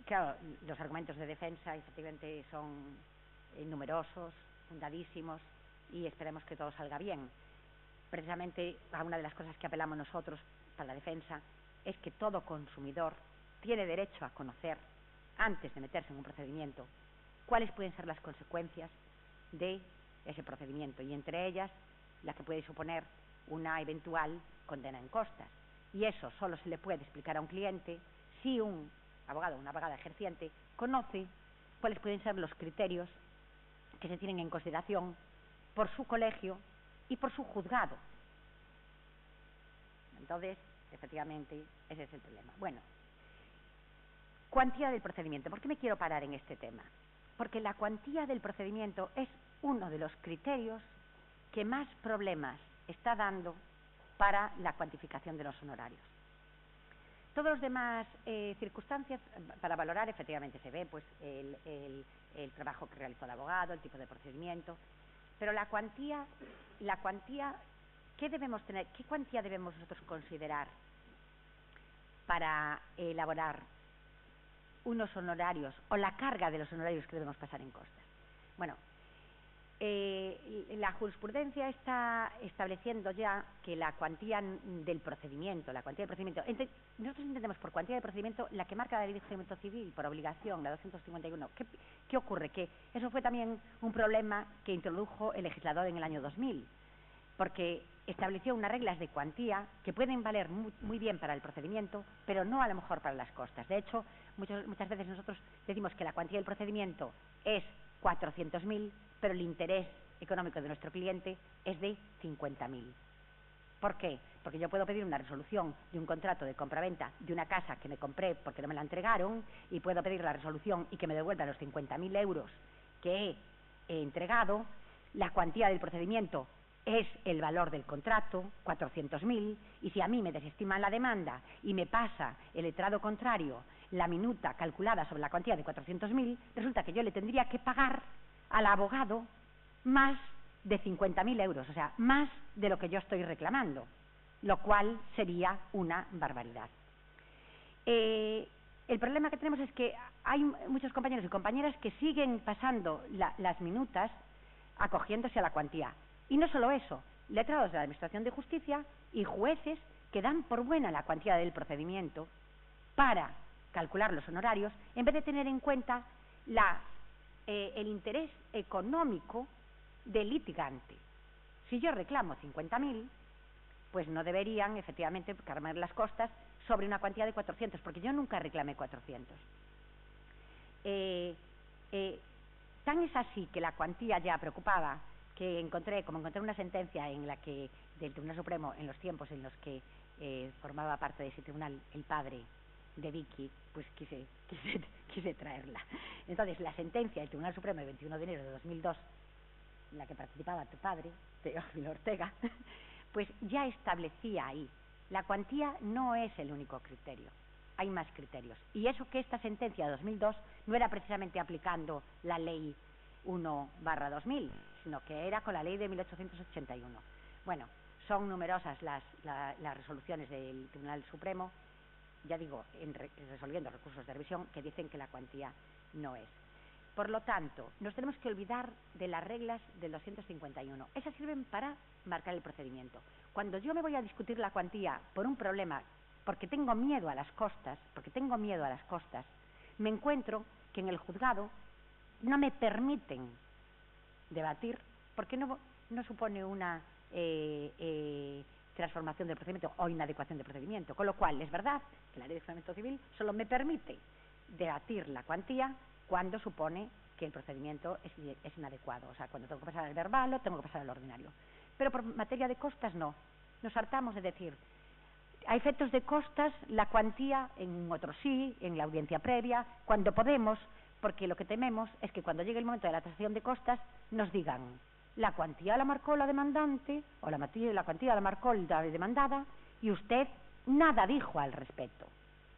claro, los argumentos de defensa efectivamente son numerosos, fundadísimos, y esperemos que todo salga bien. Precisamente, una de las cosas que apelamos nosotros para la defensa es que todo consumidor tiene derecho a conocer, antes de meterse en un procedimiento, cuáles pueden ser las consecuencias de ese procedimiento, y entre ellas la que puede suponer una eventual condena en costas. Y eso solo se le puede explicar a un cliente si un abogado o una abogada ejerciente conoce cuáles pueden ser los criterios que se tienen en consideración por su colegio y por su juzgado. Entonces, efectivamente, ese es el problema. Bueno, cuantía del procedimiento. ¿Por qué me quiero parar en este tema? Porque la cuantía del procedimiento es uno de los criterios que más problemas está dando para la cuantificación de los honorarios. Todas las demás circunstancias para valorar, efectivamente se ve pues el trabajo que realizó el abogado, el tipo de procedimiento, pero la cuantía, ¿qué debemos tener? ¿Qué cuantía debemos nosotros considerar para elaborar unos honorarios o la carga de los honorarios que debemos pasar en costas? Bueno, la jurisprudencia está estableciendo ya que la cuantía del procedimiento, nosotros entendemos por cuantía de procedimiento la que marca la Ley de Procedimiento Civil por obligación, la 251. ¿Qué ocurre? Que eso fue también un problema que introdujo el legislador en el año 2000, porque estableció unas reglas de cuantía que pueden valer muy bien para el procedimiento, pero no a lo mejor para las costas. De hecho, muchas veces nosotros decimos que la cuantía del procedimiento es 400.000, pero el interés económico de nuestro cliente es de 50.000. ¿Por qué? Porque yo puedo pedir una resolución de un contrato de compraventa de una casa que me compré porque no me la entregaron, y puedo pedir la resolución y que me devuelvan los 50.000 euros que he entregado. La cuantía del procedimiento es el valor del contrato, 400.000, y si a mí me desestiman la demanda y me pasa el letrado contrario la minuta calculada sobre la cuantía de 400.000, resulta que yo le tendría que pagar al abogado más de 50.000 euros, o sea, más de lo que yo estoy reclamando, lo cual sería una barbaridad. El problema que tenemos es que hay muchos compañeros y compañeras que siguen pasando las minutas acogiéndose a la cuantía. Y no solo eso, letrados de la Administración de Justicia y jueces que dan por buena la cuantía del procedimiento para calcular los honorarios, en vez de tener en cuenta el interés económico del litigante. Si yo reclamo 50.000, pues no deberían efectivamente cargar las costas sobre una cuantía de 400, porque yo nunca reclamé 400. Tan es así que la cuantía ya preocupaba, que encontré una sentencia en la que del Tribunal Supremo, en los tiempos en los que formaba parte de ese tribunal el padre de Vicky, pues quise traerla. Entonces, la sentencia del Tribunal Supremo del 21 de enero de 2002, en la que participaba tu padre, Teófilo Ortega, pues ya establecía ahí, la cuantía no es el único criterio, hay más criterios. Y eso que esta sentencia de 2002 no era precisamente aplicando la ley 1/2000, sino que era con la ley de 1881. Bueno, son numerosas las resoluciones del Tribunal Supremo, ya digo, resolviendo recursos de revisión, que dicen que la cuantía no es. Por lo tanto, nos tenemos que olvidar de las reglas del 251. Esas sirven para marcar el procedimiento. Cuando yo me voy a discutir la cuantía por un problema, porque tengo miedo a las costas, me encuentro que en el juzgado no me permiten debatir, porque no supone una transformación del procedimiento o inadecuación del procedimiento. Con lo cual, es verdad que la ley de procedimiento civil solo me permite debatir la cuantía cuando supone que el procedimiento es inadecuado, o sea, cuando tengo que pasar al verbal o tengo que pasar al ordinario. Pero por materia de costas no. Nos hartamos de decir, a efectos de costas, la cuantía en otro sí, en la audiencia previa, cuando podemos, porque lo que tememos es que cuando llegue el momento de la tasación de costas nos digan, la cuantía la marcó la demandante o la cuantía la marcó la demandada y usted nada dijo al respecto.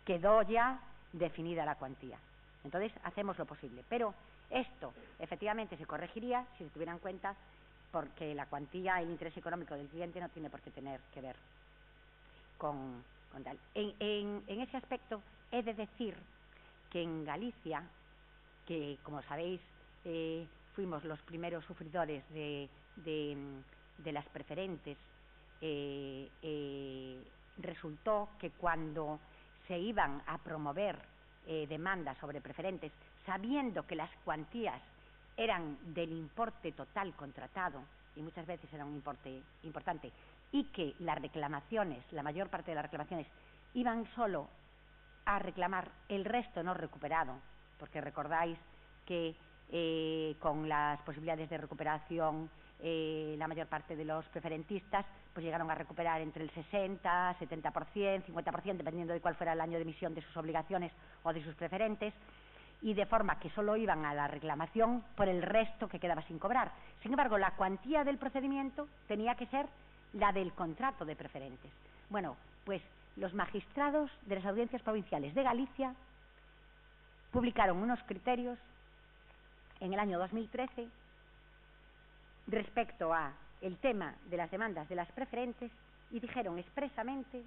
Quedó ya definida la cuantía. Entonces hacemos lo posible, pero esto efectivamente se corregiría si se tuviera en cuenta, porque la cuantía, el interés económico del cliente no tiene por qué tener que ver con tal. En ese aspecto he de decir que en Galicia, que como sabéis fuimos los primeros sufridores de las preferentes, resultó que cuando se iban a promover demandas sobre preferentes, sabiendo que las cuantías eran del importe total contratado, y muchas veces era un importe importante, y que las reclamaciones, la mayor parte de las reclamaciones, iban solo a reclamar el resto no recuperado, porque recordáis que con las posibilidades de recuperación, la mayor parte de los preferentistas pues llegaron a recuperar entre el 60, 70%, 50%, dependiendo de cuál fuera el año de emisión de sus obligaciones o de sus preferentes, y de forma que solo iban a la reclamación por el resto que quedaba sin cobrar. Sin embargo, la cuantía del procedimiento tenía que ser la del contrato de preferentes. Bueno, pues los magistrados de las audiencias provinciales de Galicia publicaron unos criterios en el año 2013 respecto a el tema de las demandas de las preferentes, y dijeron expresamente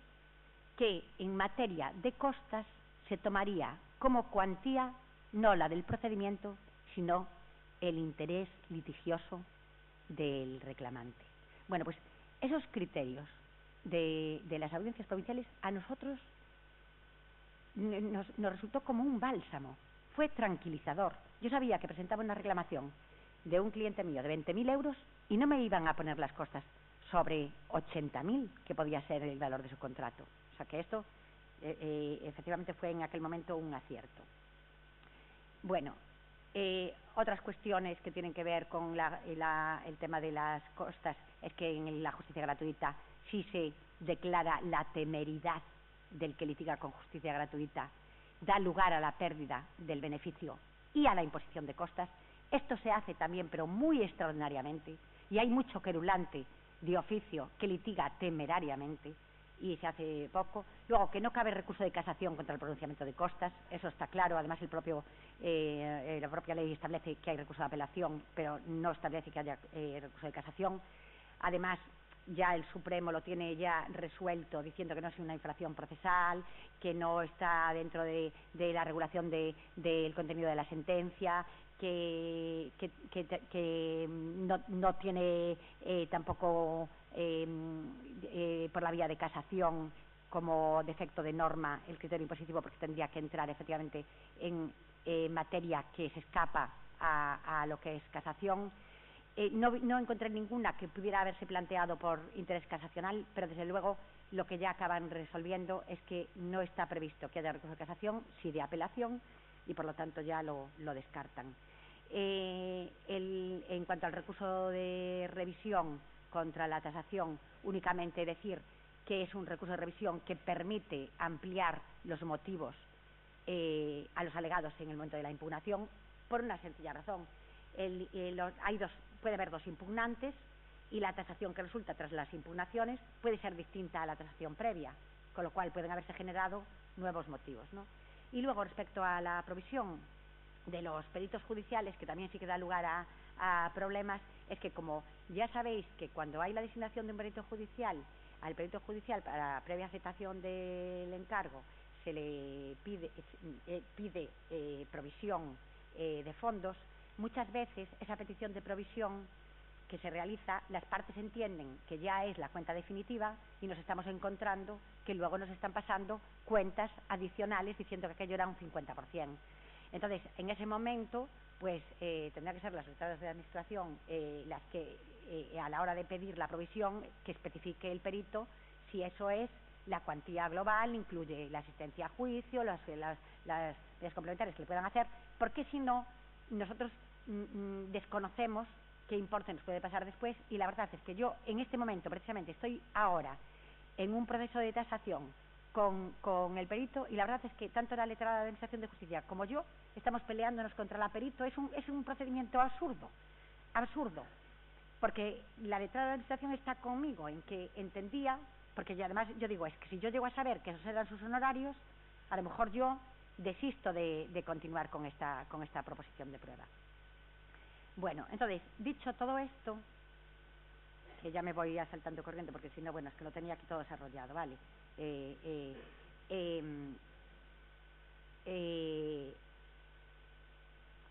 que en materia de costas se tomaría como cuantía no la del procedimiento, sino el interés litigioso del reclamante. Bueno, pues esos criterios de las audiencias provinciales a nosotros nos resultó como un bálsamo, fue tranquilizador. Yo sabía que presentaba una reclamación de un cliente mío de 20.000 euros y no me iban a poner las costas sobre 80.000, que podía ser el valor de su contrato. O sea que esto efectivamente fue en aquel momento un acierto. Bueno, Otras cuestiones que tienen que ver con el tema de las costas es que en la justicia gratuita sí se declara la temeridad del que litiga con justicia gratuita, da lugar a la pérdida del beneficio y a la imposición de costas. Esto se hace también, pero muy extraordinariamente, y hay mucho querulante de oficio que litiga temerariamente, y se hace poco. Luego, que no cabe recurso de casación contra el pronunciamiento de costas, eso está claro. Además, la propia ley establece que hay recurso de apelación, pero no establece que haya recurso de casación. Además, ya el Supremo lo tiene ya resuelto, diciendo que no es una infracción procesal, que no está dentro de la regulación del contenido de la sentencia, que no tiene tampoco por la vía de casación como defecto de norma el criterio impositivo, porque tendría que entrar efectivamente en materia que se escapa a lo que es casación. No encontré ninguna que pudiera haberse planteado por interés casacional, pero desde luego lo que ya acaban resolviendo es que no está previsto que haya recurso de casación, sí de apelación, y por lo tanto ya lo descartan. En cuanto al recurso de revisión contra la tasación, únicamente decir que es un recurso de revisión que permite ampliar los motivos a los alegados en el momento de la impugnación, por una sencilla razón. Puede haber dos impugnantes, y la tasación que resulta tras las impugnaciones puede ser distinta a la tasación previa, con lo cual pueden haberse generado nuevos motivos, ¿no? Y luego, respecto a la provisión de los peritos judiciales, que también sí que da lugar a problemas, es que, como ya sabéis, que cuando hay la designación de un perito judicial, al perito judicial, para previa aceptación del encargo, se le pide provisión de fondos. Muchas veces esa petición de provisión que se realiza, las partes entienden que ya es la cuenta definitiva, y nos estamos encontrando que luego nos están pasando cuentas adicionales diciendo que aquello era un 50%. Entonces, en ese momento, pues tendrá que ser las secretarias de administración las que, a la hora de pedir la provisión, que especifique el perito si eso es la cuantía global, incluye la asistencia a juicio, las medidas complementarias que le puedan hacer, porque si no, nosotros desconocemos qué importe nos puede pasar después. Y la verdad es que yo en este momento precisamente estoy ahora en un proceso de tasación con el perito, y la verdad es que tanto la letrada de Administración de Justicia como yo estamos peleándonos contra la perito. Es un procedimiento absurdo, porque la letrada de Administración está conmigo en que entendía, porque además yo digo, es que si yo llego a saber que esos eran sus honorarios, a lo mejor yo desisto de continuar con esta proposición de prueba. Bueno, entonces, dicho todo esto, que ya me voy saltando corriente, porque si no, bueno, es que lo tenía aquí todo desarrollado, ¿vale?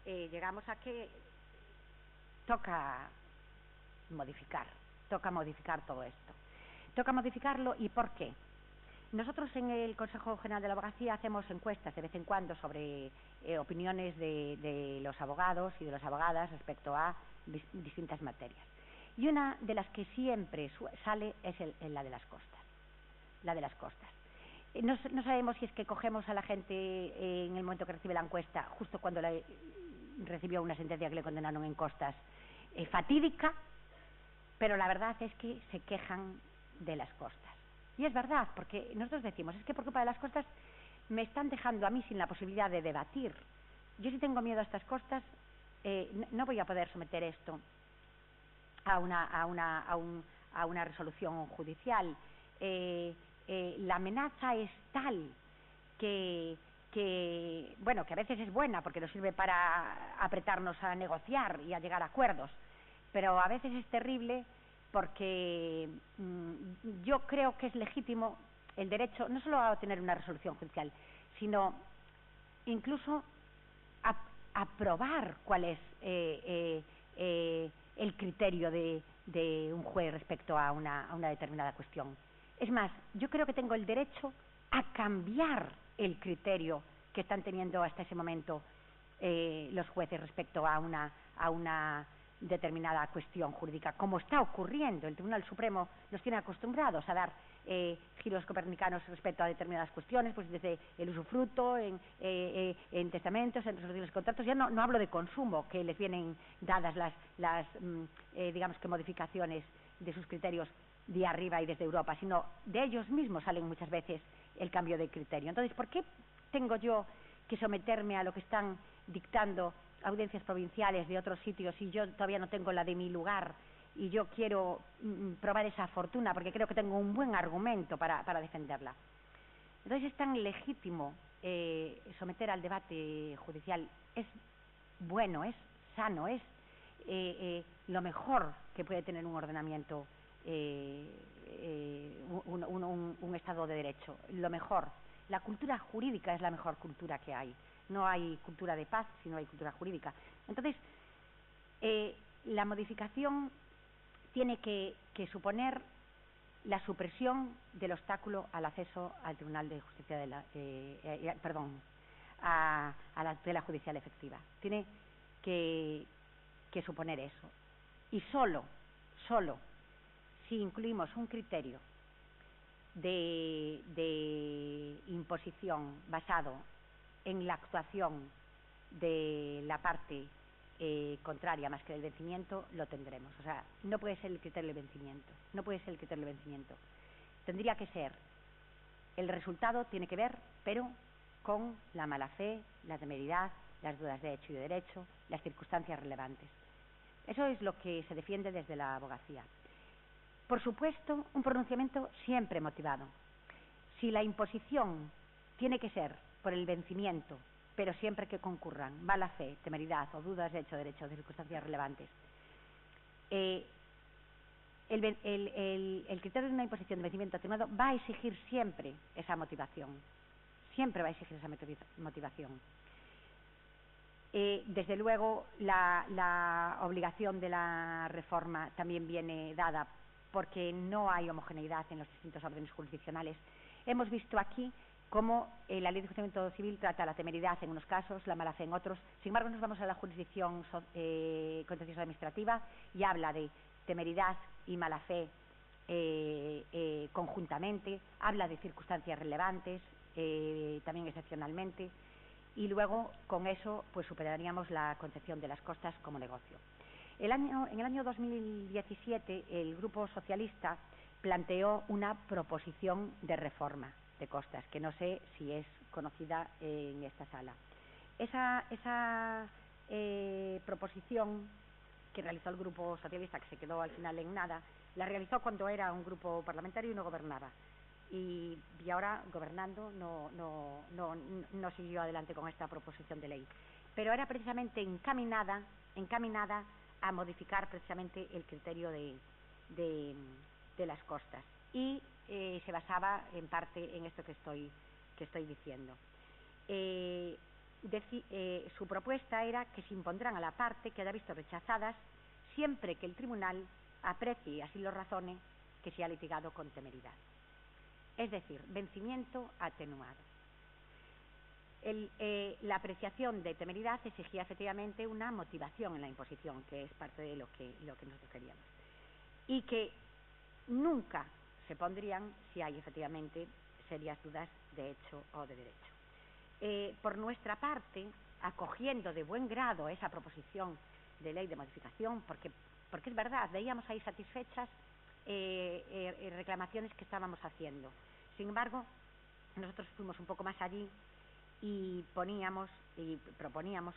Llegamos a que toca modificar todo esto. Toca modificarlo. ¿Y por qué? Nosotros en el Consejo General de la Abogacía hacemos encuestas de vez en cuando sobre opiniones de los abogados y de las abogadas respecto a distintas materias. Y una de las que siempre sale es la de las costas. No sabemos si es que cogemos a la gente en el momento que recibe la encuesta, justo cuando recibió una sentencia que le condenaron en costas, fatídica, pero la verdad es que se quejan de las costas. Y es verdad, porque nosotros decimos, es que por culpa de las costas me están dejando a mí sin la posibilidad de debatir. Yo, si tengo miedo a estas costas, no voy a poder someter esto a una resolución judicial. La amenaza es tal que a veces es buena, porque nos sirve para apretarnos a negociar y a llegar a acuerdos, pero a veces es terrible, porque yo creo que es legítimo el derecho no solo a obtener una resolución judicial, sino incluso a probar cuál es el criterio de un juez respecto a una determinada cuestión. Es más, yo creo que tengo el derecho a cambiar el criterio que están teniendo hasta ese momento los jueces respecto a una determinada cuestión jurídica, como está ocurriendo. El Tribunal Supremo nos tiene acostumbrados a dar giros copernicanos respecto a determinadas cuestiones, pues desde el usufructo, en testamentos, en resoluciones de contratos. Ya no hablo de consumo, que les vienen dadas las digamos que modificaciones de sus criterios de arriba y desde Europa, sino de ellos mismos salen muchas veces el cambio de criterio. Entonces, ¿por qué tengo yo que someterme a lo que están dictando audiencias provinciales de otros sitios y yo todavía no tengo la de mi lugar y yo quiero probar esa fortuna porque creo que tengo un buen argumento para defenderla? Entonces, es tan legítimo someter al debate judicial. Es bueno, es sano, es lo mejor que puede tener un ordenamiento, un Estado de Derecho. Lo mejor. La cultura jurídica es la mejor cultura que hay. No hay cultura de paz, sino hay cultura jurídica. Entonces, la modificación tiene que suponer la supresión del obstáculo al acceso al Tribunal de Justicia a la tutela judicial efectiva. Tiene que suponer eso. Y solo si incluimos un criterio de imposición basado en la actuación de la parte contraria más que del vencimiento, lo tendremos. O sea, no puede ser el criterio del vencimiento. No puede ser el criterio del vencimiento. Tendría que ser, el resultado tiene que ver, pero con la mala fe, la temeridad, las dudas de hecho y de derecho, las circunstancias relevantes. Eso es lo que se defiende desde la abogacía. Por supuesto, un pronunciamiento siempre motivado. Si la imposición tiene que ser por el vencimiento, pero siempre que concurran mala fe, temeridad o dudas de hecho, derecho, circunstancias relevantes, el criterio de una imposición de vencimiento atenuado va a exigir siempre esa motivación. Siempre va a exigir esa motivación. Desde luego, la obligación de la reforma también viene dada porque no hay homogeneidad en los distintos órdenes jurisdiccionales. Hemos visto aquí cómo la Ley de Enjuiciamiento Civil trata la temeridad en unos casos, la mala fe en otros. Sin embargo, nos vamos a la jurisdicción contenciosa administrativa y habla de temeridad y mala fe conjuntamente, habla de circunstancias relevantes también excepcionalmente, y luego con eso pues superaríamos la concepción de las costas como negocio. En el año 2017 el Grupo Socialista planteó una proposición de reforma de costas, que no sé si es conocida en esta sala. Esa proposición que realizó el Grupo Socialista, que se quedó al final en nada, la realizó cuando era un grupo parlamentario y no gobernaba. Y ahora, gobernando, no siguió adelante con esta proposición de ley. Pero era precisamente encaminada a modificar precisamente el criterio de las costas. Y se basaba en parte en esto que estoy diciendo. Su propuesta era que se impondrán a la parte que haya visto rechazadas siempre que el tribunal aprecie y así lo razone que se ha litigado con temeridad. Es decir, vencimiento atenuado. La apreciación de temeridad exigía efectivamente una motivación en la imposición, que es parte de lo que nosotros queríamos. Y que nunca se pondrían si hay efectivamente serias dudas de hecho o de derecho. Por nuestra parte, acogiendo de buen grado esa proposición de ley de modificación, porque es verdad, veíamos ahí satisfechas reclamaciones que estábamos haciendo. Sin embargo, nosotros fuimos un poco más allí y proponíamos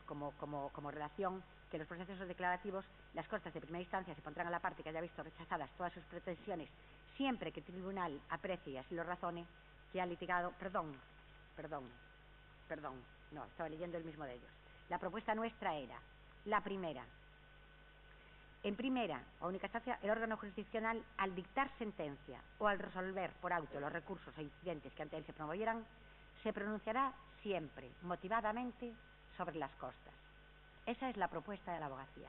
como relación que en los procesos declarativos las Cortes de primera instancia se pondrán a la parte que haya visto rechazadas todas sus pretensiones siempre que el tribunal aprecie y así lo razone que ha litigado. Perdón, no, estaba leyendo el mismo de ellos. La propuesta nuestra era la primera. En primera o única instancia, el órgano jurisdiccional, al dictar sentencia o al resolver por auto los recursos o incidentes que ante él se promovieran, se pronunciará siempre, motivadamente, sobre las costas. Esa es la propuesta de la abogacía.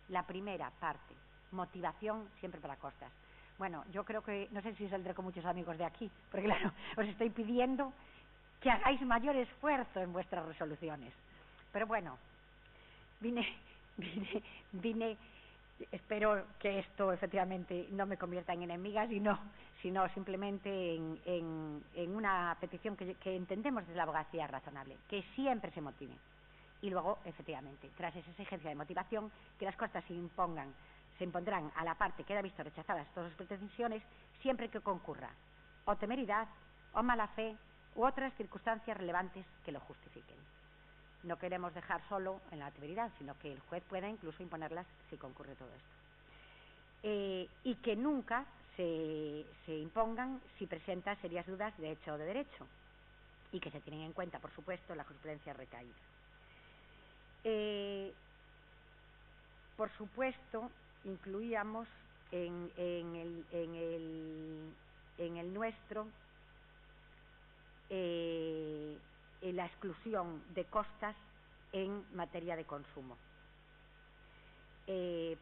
La primera parte, motivación siempre para costas. Bueno, yo creo que, no sé si saldré con muchos amigos de aquí, porque claro, os estoy pidiendo que hagáis mayor esfuerzo en vuestras resoluciones. Pero bueno, vine espero que esto efectivamente no me convierta en enemiga, sino simplemente en una petición que entendemos desde la abogacía razonable, que siempre se motive. Y luego, efectivamente, tras esa exigencia de motivación, que las costas se impondrán a la parte que haya visto rechazadas todas sus pretensiones, siempre que concurra o temeridad, o mala fe, u otras circunstancias relevantes que lo justifiquen. No queremos dejar solo en la temeridad, sino que el juez pueda incluso imponerlas si concurre todo esto. Y que nunca se impongan si presenta serias dudas de hecho o de derecho, y que se tienen en cuenta, por supuesto, la jurisprudencia recaída. Por supuesto, incluíamos en el nuestro la exclusión de costas en materia de consumo,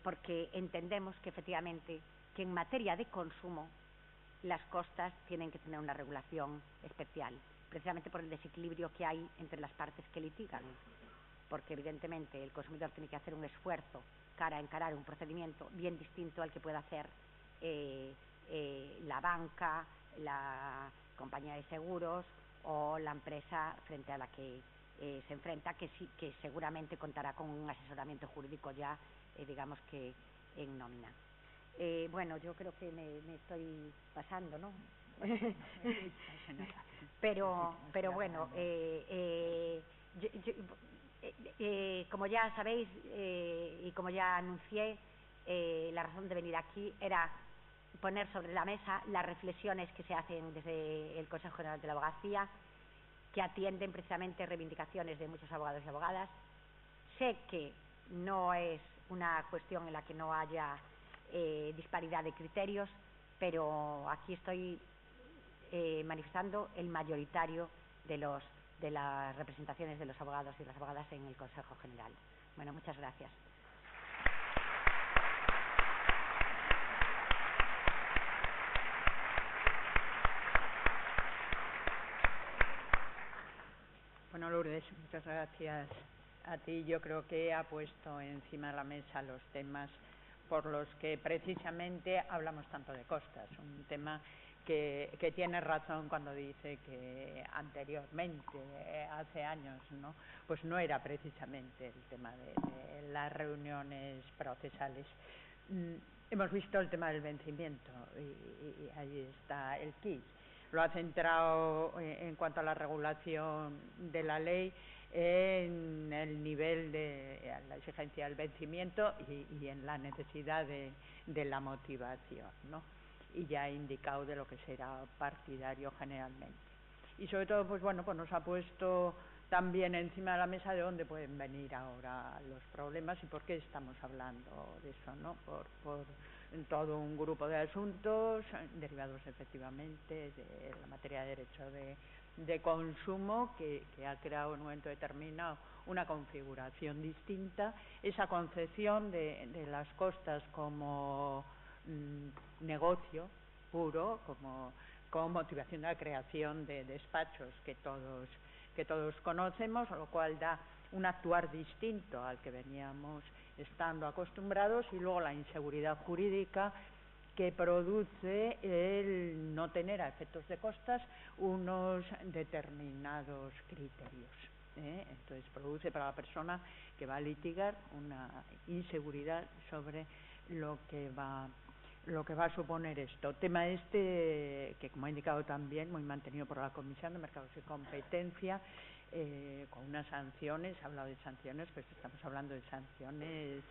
porque entendemos que efectivamente que en materia de consumo las costas tienen que tener una regulación especial, precisamente por el desequilibrio que hay entre las partes que litigan, porque evidentemente el consumidor tiene que hacer un esfuerzo cara a encarar un procedimiento bien distinto al que puede hacer la banca, la compañía de seguros o la empresa frente a la que se enfrenta, que seguramente contará con un asesoramiento jurídico ya, digamos que en nómina. Bueno, yo creo que me estoy pasando, ¿no? pero bueno, como ya sabéis y como ya anuncié, la razón de venir aquí era poner sobre la mesa las reflexiones que se hacen desde el Consejo General de la Abogacía, que atienden precisamente reivindicaciones de muchos abogados y abogadas. Sé que no es una cuestión en la que no haya disparidad de criterios, pero aquí estoy manifestando el mayoritario de las representaciones de los abogados y las abogadas en el Consejo General. Bueno, muchas gracias. Bueno, Lourdes, muchas gracias a ti. Yo creo que ha puesto encima de la mesa los temas por los que precisamente hablamos tanto de costas. Un tema que tiene razón cuando dice que anteriormente, hace años, ¿no? Pues no era precisamente el tema de las reuniones procesales. Hemos visto el tema del vencimiento y ahí está el quid. Lo ha centrado en cuanto a la regulación de la ley en el nivel de la exigencia del vencimiento y en la necesidad de la motivación, ¿no? Y ya ha indicado de lo que será partidario generalmente. Y sobre todo, pues bueno, pues nos ha puesto también encima de la mesa de dónde pueden venir ahora los problemas y por qué estamos hablando de eso, ¿no? Por todo un grupo de asuntos derivados efectivamente de la materia de derecho de consumo que ha creado en un momento determinado una configuración distinta, esa concepción de las costas como negocio puro, como motivación de la creación de despachos que todos conocemos, lo cual da un actuar distinto al que veníamos estando acostumbrados, y luego la inseguridad jurídica que produce el no tener a efectos de costas unos determinados criterios. Entonces produce para la persona que va a litigar una inseguridad sobre lo que va a suponer esto. Tema que, como ha indicado también, muy mantenido por la Comisión de Mercados y Competencia, con unas sanciones, ha hablado de sanciones, pues estamos hablando de sanciones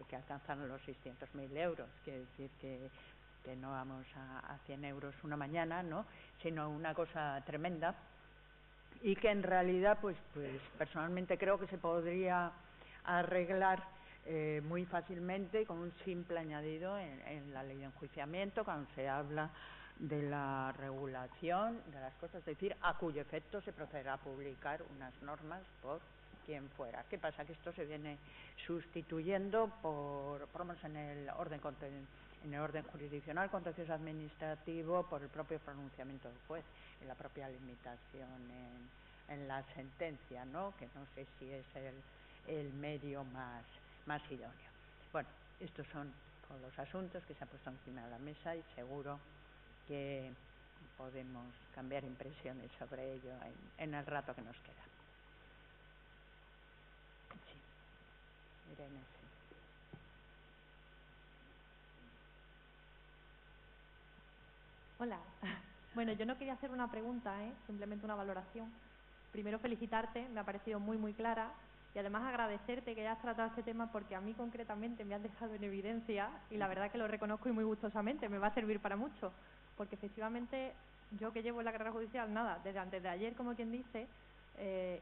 que alcanzan los 600.000 euros, quiere decir que no vamos a 100 euros una mañana, ¿no? Sino una cosa tremenda, y que en realidad pues personalmente creo que se podría arreglar muy fácilmente con un simple añadido en la ley de enjuiciamiento, cuando se habla de la regulación de las cosas, es decir, a cuyo efecto se procederá a publicar unas normas por quien fuera. ¿Qué pasa? Que esto se viene sustituyendo por lo menos en el orden jurisdiccional, contencioso administrativo, por el propio pronunciamiento del juez, en la propia limitación en la sentencia, ¿no? Que no sé si es el medio más idóneo. Bueno, estos son todos los asuntos que se han puesto encima de la mesa y seguro que podemos cambiar impresiones sobre ello en el rato que nos queda. Sí. Irene, sí. Hola. Bueno, yo no quería hacer una pregunta, simplemente una valoración. Primero felicitarte, me ha parecido muy, muy clara, y además agradecerte que hayas tratado este tema porque a mí concretamente me has dejado en evidencia y la verdad que lo reconozco y muy gustosamente, me va a servir para mucho, porque efectivamente yo que llevo en la carrera judicial, nada, desde antes de ayer, como quien dice,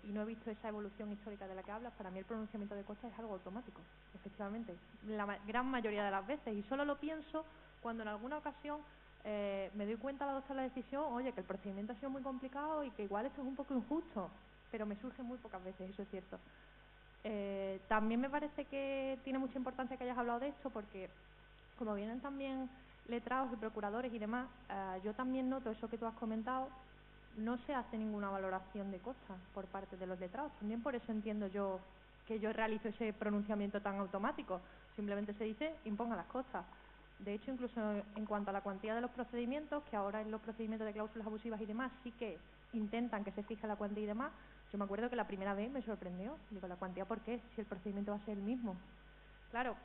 y no he visto esa evolución histórica de la que hablas, para mí el pronunciamiento de costas es algo automático, efectivamente, la gran mayoría de las veces, y solo lo pienso cuando en alguna ocasión me doy cuenta al adoptar la decisión, oye, que el procedimiento ha sido muy complicado y que igual esto es un poco injusto, pero me surge muy pocas veces, eso es cierto. También me parece que tiene mucha importancia que hayas hablado de esto porque como vienen también letrados y procuradores y demás, yo también noto eso que tú has comentado, no se hace ninguna valoración de costas por parte de los letrados, también por eso entiendo yo que yo realizo ese pronunciamiento tan automático, simplemente se dice imponga las costas. De hecho, incluso en cuanto a la cuantía de los procedimientos, que ahora en los procedimientos de cláusulas abusivas y demás sí que intentan que se fije la cuantía y demás, yo me acuerdo que la primera vez me sorprendió. Digo, ¿la cuantía por qué? Si el procedimiento va a ser el mismo. Claro,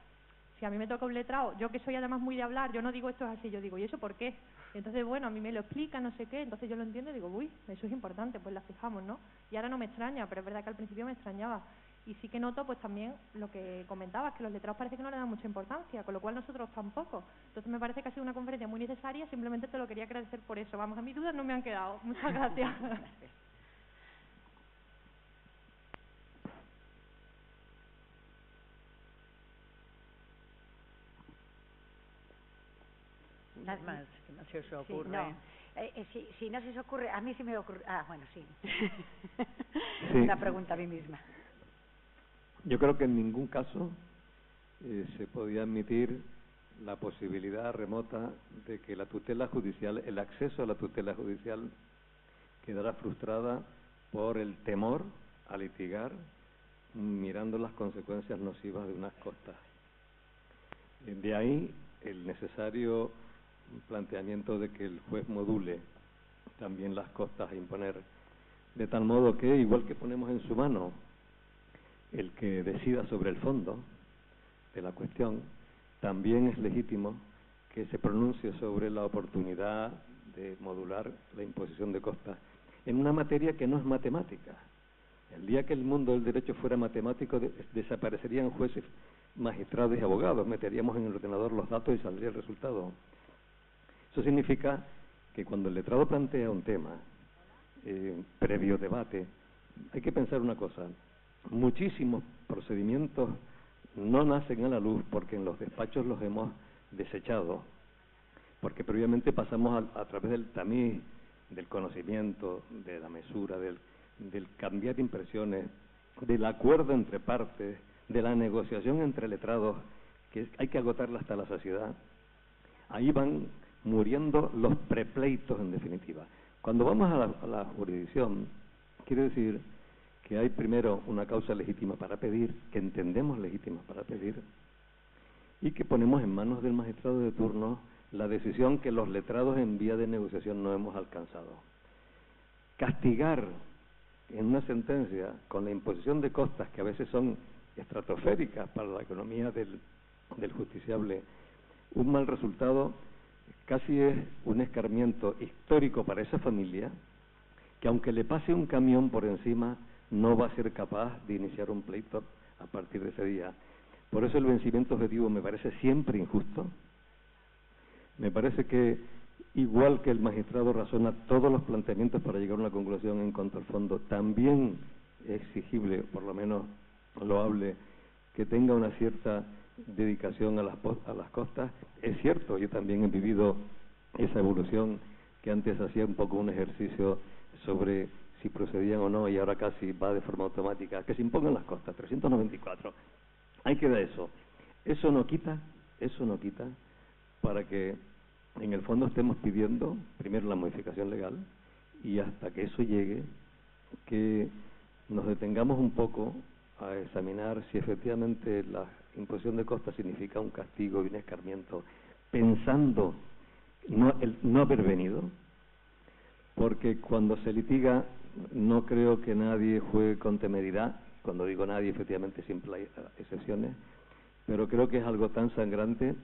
si a mí me toca un letrado, yo que soy además muy de hablar, yo no digo esto es así, yo digo, ¿y eso por qué? Y entonces, bueno, a mí me lo explica, no sé qué, entonces yo lo entiendo y digo, uy, eso es importante, pues la fijamos, ¿no? Y ahora no me extraña, pero es verdad que al principio me extrañaba. Y sí que noto pues también lo que comentabas, que los letrados parece que no le dan mucha importancia, con lo cual nosotros tampoco. Entonces me parece que ha sido una conferencia muy necesaria, simplemente te lo quería agradecer por eso. Vamos, a mis dudas no me han quedado. Muchas gracias. Nada más, que no se os ocurre. Sí, no. Si no se os ocurre, a mí sí me ocurre. Ah, bueno, sí. Sí. Una pregunta a mí misma. Yo creo que en ningún caso se podía admitir la posibilidad remota de que la tutela judicial, el acceso a la tutela judicial, quedara frustrada por el temor a litigar mirando las consecuencias nocivas de unas costas. De ahí el necesario planteamiento de que el juez module también las costas a imponer, de tal modo que, igual que ponemos en su mano el que decida sobre el fondo de la cuestión, también es legítimo que se pronuncie sobre la oportunidad de modular la imposición de costas en una materia que no es matemática. El día que el mundo del derecho fuera matemático, desaparecerían jueces, magistrados y abogados, meteríamos en el ordenador los datos y saldría el resultado. Eso significa que cuando el letrado plantea un tema, previo debate, hay que pensar una cosa: muchísimos procedimientos no nacen a la luz porque en los despachos los hemos desechado, porque previamente pasamos a través del tamiz, del conocimiento, de la mesura, del cambiar impresiones, del acuerdo entre partes, de la negociación entre letrados, que hay que agotarla hasta la saciedad. Ahí van muriendo los prepleitos, en definitiva. Cuando vamos a la jurisdicción, quiere decir que hay primero una causa legítima para pedir, que entendemos legítima para pedir, y que ponemos en manos del magistrado de turno la decisión que los letrados en vía de negociación no hemos alcanzado. Castigar en una sentencia con la imposición de costas que a veces son estratosféricas para la economía del justiciable, un mal resultado casi es un escarmiento histórico para esa familia, que aunque le pase un camión por encima, no va a ser capaz de iniciar un pleito a partir de ese día. Por eso el vencimiento objetivo me parece siempre injusto. Me parece que, igual que el magistrado razona todos los planteamientos para llegar a una conclusión en cuanto al fondo, también es exigible, por lo menos loable, que tenga una cierta dedicación a las costas. Es cierto, yo también he vivido esa evolución, que antes hacía un poco un ejercicio sobre si procedían o no, y ahora casi va de forma automática, que se impongan las costas, 394. Ahí queda eso. Eso no quita para que en el fondo estemos pidiendo primero la modificación legal, y hasta que eso llegue, que nos detengamos un poco a examinar si efectivamente la imposición de costas significa un castigo y un escarmiento, pensando el no haber venido, porque cuando se litiga no creo que nadie juegue con temeridad. Cuando digo nadie, efectivamente siempre hay excepciones, pero creo que es algo tan sangrante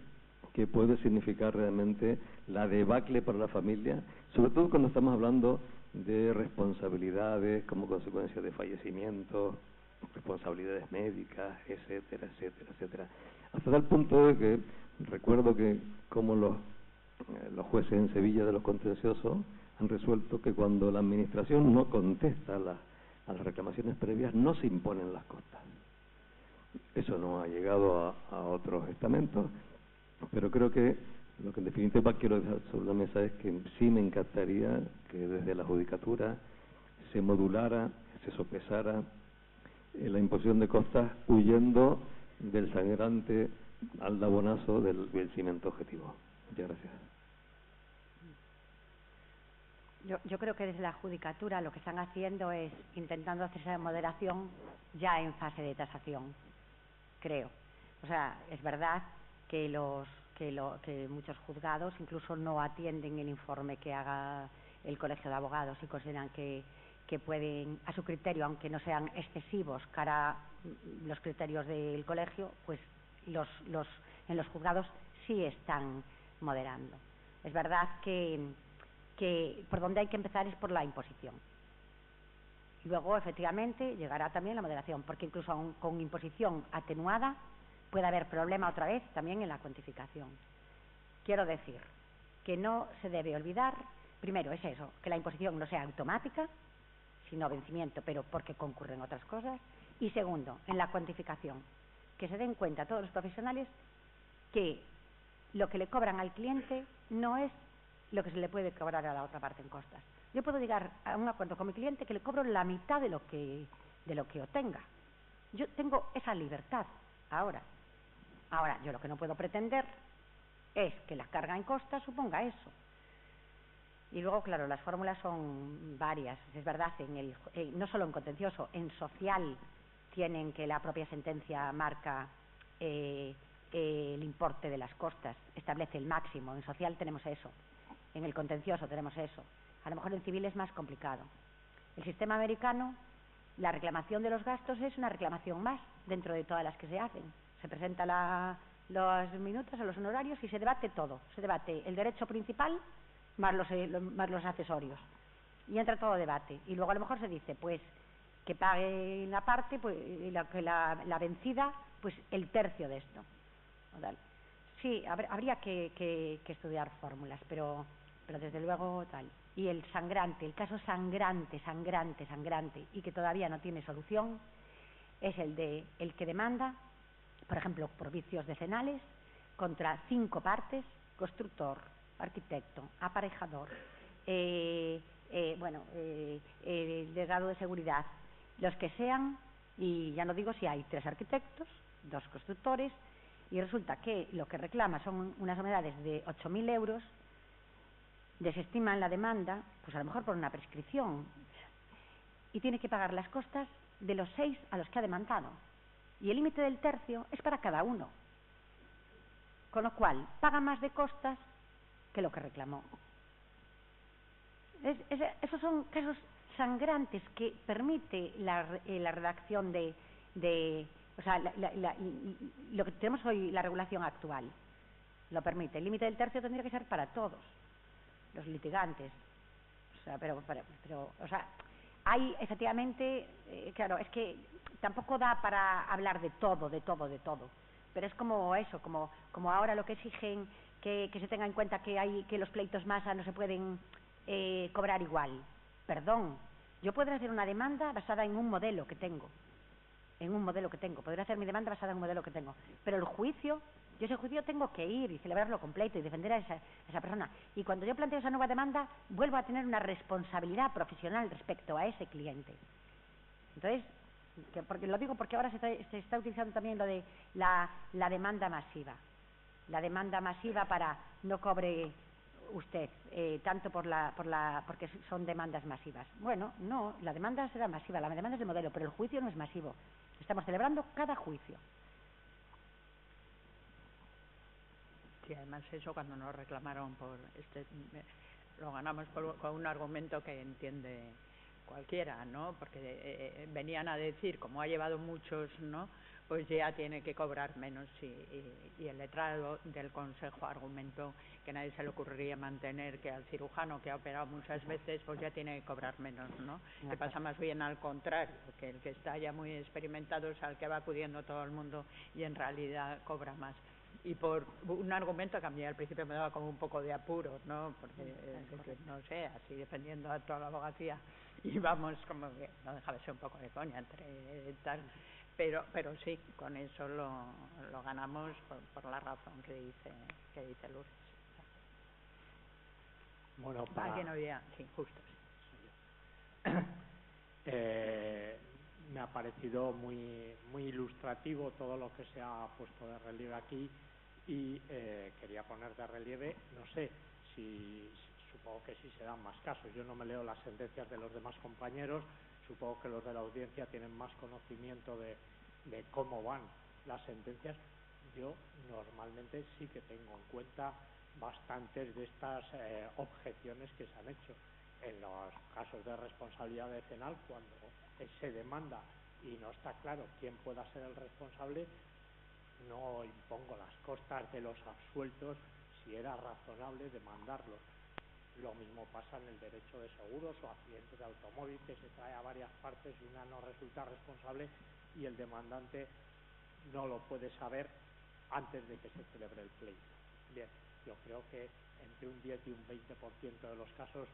que puede significar realmente la debacle para la familia, sobre todo cuando estamos hablando de responsabilidades como consecuencia de fallecimientos, responsabilidades médicas, etcétera, etcétera, etcétera. Hasta tal punto de que recuerdo que como los jueces en Sevilla de los contenciosos han resuelto que cuando la administración no contesta a las reclamaciones previas, no se imponen las costas. Eso no ha llegado a otros estamentos, pero creo que lo que en definitiva quiero dejar sobre la mesa es que sí me encantaría que desde la judicatura se modulara, se sopesara la imposición de costas huyendo del sangrante aldabonazo del vencimiento objetivo. Muchas gracias. Yo creo que desde la judicatura lo que están haciendo es intentando hacer esa moderación ya en fase de tasación, creo. O sea, es verdad que que muchos juzgados incluso no atienden el informe que haga el Colegio de Abogados y consideran que pueden, a su criterio, aunque no sean excesivos cara a los criterios del colegio, pues en los juzgados sí están moderando. Es verdad que por donde hay que empezar es por la imposición. Y luego, efectivamente, llegará también la moderación, porque incluso aun con imposición atenuada puede haber problema otra vez también en la cuantificación. Quiero decir que no se debe olvidar, primero es eso, que la imposición no sea automática, sino vencimiento, pero porque concurren otras cosas. Y segundo, en la cuantificación, que se den cuenta todos los profesionales que lo que le cobran al cliente no es lo que se le puede cobrar a la otra parte en costas. Yo puedo llegar a un acuerdo con mi cliente que le cobro la mitad de lo que obtenga. Yo tengo esa libertad ahora. Ahora, yo lo que no puedo pretender es que la carga en costas suponga eso. Y luego, claro, las fórmulas son varias. Es verdad, no solo en contencioso, en social tienen que la propia sentencia marca el importe de las costas, establece el máximo. En social tenemos eso. En el contencioso tenemos eso. A lo mejor en civil es más complicado. El sistema americano, la reclamación de los gastos es una reclamación más dentro de todas las que se hacen. Se presenta los minutos o los honorarios y se debate todo. Se debate el derecho principal más los accesorios. Y entra todo debate. Y luego a lo mejor se dice, pues, que pague la parte, pues, la vencida, pues el tercio de esto. Sí, habría que estudiar fórmulas, pero desde luego tal. Y el caso sangrante, y que todavía no tiene solución, es el que demanda, por ejemplo, por vicios decenales, contra 5 partes: constructor, arquitecto, aparejador, delegado de seguridad, los que sean, y ya no digo si hay 3 arquitectos, 2 constructores, y resulta que lo que reclama son unas unidades de 8.000 euros, desestiman la demanda, pues a lo mejor por una prescripción, y tiene que pagar las costas de los 6 a los que ha demandado, y el límite del tercio es para cada uno, con lo cual paga más de costas que lo que reclamó. Esos son casos sangrantes que permite la redacción o sea, lo que tenemos hoy, la regulación actual, lo permite. El límite del tercio tendría que ser para todos los litigantes. O sea, pero o sea, hay efectivamente, claro, es que tampoco da para hablar de todo, pero es como eso, como ahora lo que exigen que se tenga en cuenta que los pleitos masa no se pueden cobrar igual. Perdón, yo podré hacer una demanda basada en un modelo que tengo. Podré hacer mi demanda basada en un modelo que tengo. Pero el juicio, yo ese juicio tengo que ir y celebrarlo completo y defender a esa persona. Y cuando yo planteo esa nueva demanda, vuelvo a tener una responsabilidad profesional respecto a ese cliente. Entonces, porque lo digo porque ahora se está utilizando también lo de la demanda masiva. La demanda masiva para no cobre usted tanto porque son demandas masivas. Bueno, no, la demanda será masiva, la demanda es de modelo, pero el juicio no es masivo. Estamos celebrando cada juicio. Sí, además eso cuando nos reclamaron por lo ganamos con un argumento que entiende cualquiera, ¿no? Porque venían a decir, como ha llevado muchos, ¿no? Pues ya tiene que cobrar menos y el letrado del Consejo argumentó que nadie se le ocurriría mantener que al cirujano que ha operado muchas veces pues ya tiene que cobrar menos, ¿no? Que pasa más bien al contrario, que el que está ya muy experimentado es al que va acudiendo todo el mundo y en realidad cobra más. Y por un argumento que a mí al principio me daba como un poco de apuro, ¿no? Porque, no sé, así defendiendo a toda la abogacía, íbamos como que no dejaba de ser un poco de coña entre tal, pero sí, con eso lo ganamos por la razón que dice Lourdes. Bueno, Alguien había, sí, justo. Me ha parecido muy ilustrativo todo lo que se ha puesto de relieve aquí y quería poner de relieve, no sé, supongo que sí se dan más casos. Yo no me leo las sentencias de los demás compañeros, supongo que los de la audiencia tienen más conocimiento de cómo van las sentencias. Yo normalmente sí que tengo en cuenta bastantes de estas objeciones que se han hecho. En los casos de responsabilidad decenal, cuando se demanda y no está claro quién pueda ser el responsable, no impongo las costas de los absueltos si era razonable demandarlos. Lo mismo pasa en el derecho de seguros o accidentes de automóvil, que se trae a varias partes y una no resulta responsable y el demandante no lo puede saber antes de que se celebre el pleito. Bien, yo creo que entre un 10 y un 20% de los casos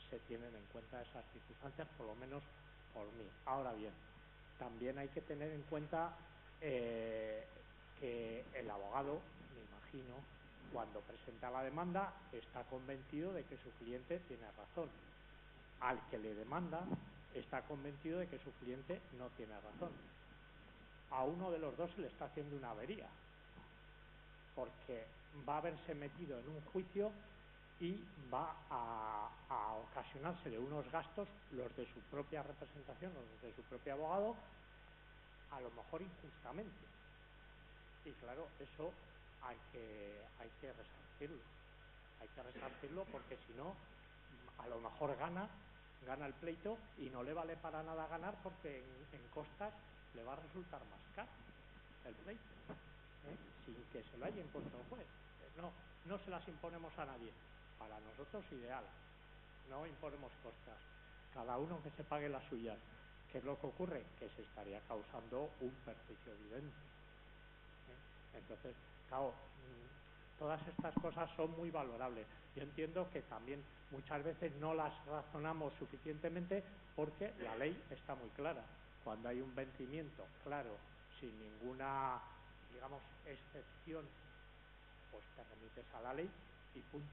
se tienen en cuenta esas circunstancias, por lo menos por mí. Ahora bien, también hay que tener en cuenta que el abogado, me imagino, cuando presenta la demanda está convencido de que su cliente tiene razón. Al que le demanda está convencido de que su cliente no tiene razón. A uno de los dos se le está haciendo una avería, porque va a haberse metido en un juicio y va a ocasionársele unos gastos, los de su propia representación, los de su propio abogado, a lo mejor injustamente. Y claro, eso hay que resarcirlo. Hay que resarcirlo porque si no, a lo mejor gana el pleito y no le vale para nada ganar porque en costas le va a resultar más caro el pleito, sin que se lo haya impuesto el juez. No se las imponemos a nadie. Para nosotros ideal, no imponemos costas, cada uno que se pague las suyas. ¿Qué es lo que ocurre? Que se estaría causando un perjuicio evidente. Entonces, claro, todas estas cosas son muy valorables. Yo entiendo que también muchas veces no las razonamos suficientemente porque la ley está muy clara. Cuando hay un vencimiento claro, sin ninguna, digamos, excepción, pues te remites a la ley y punto.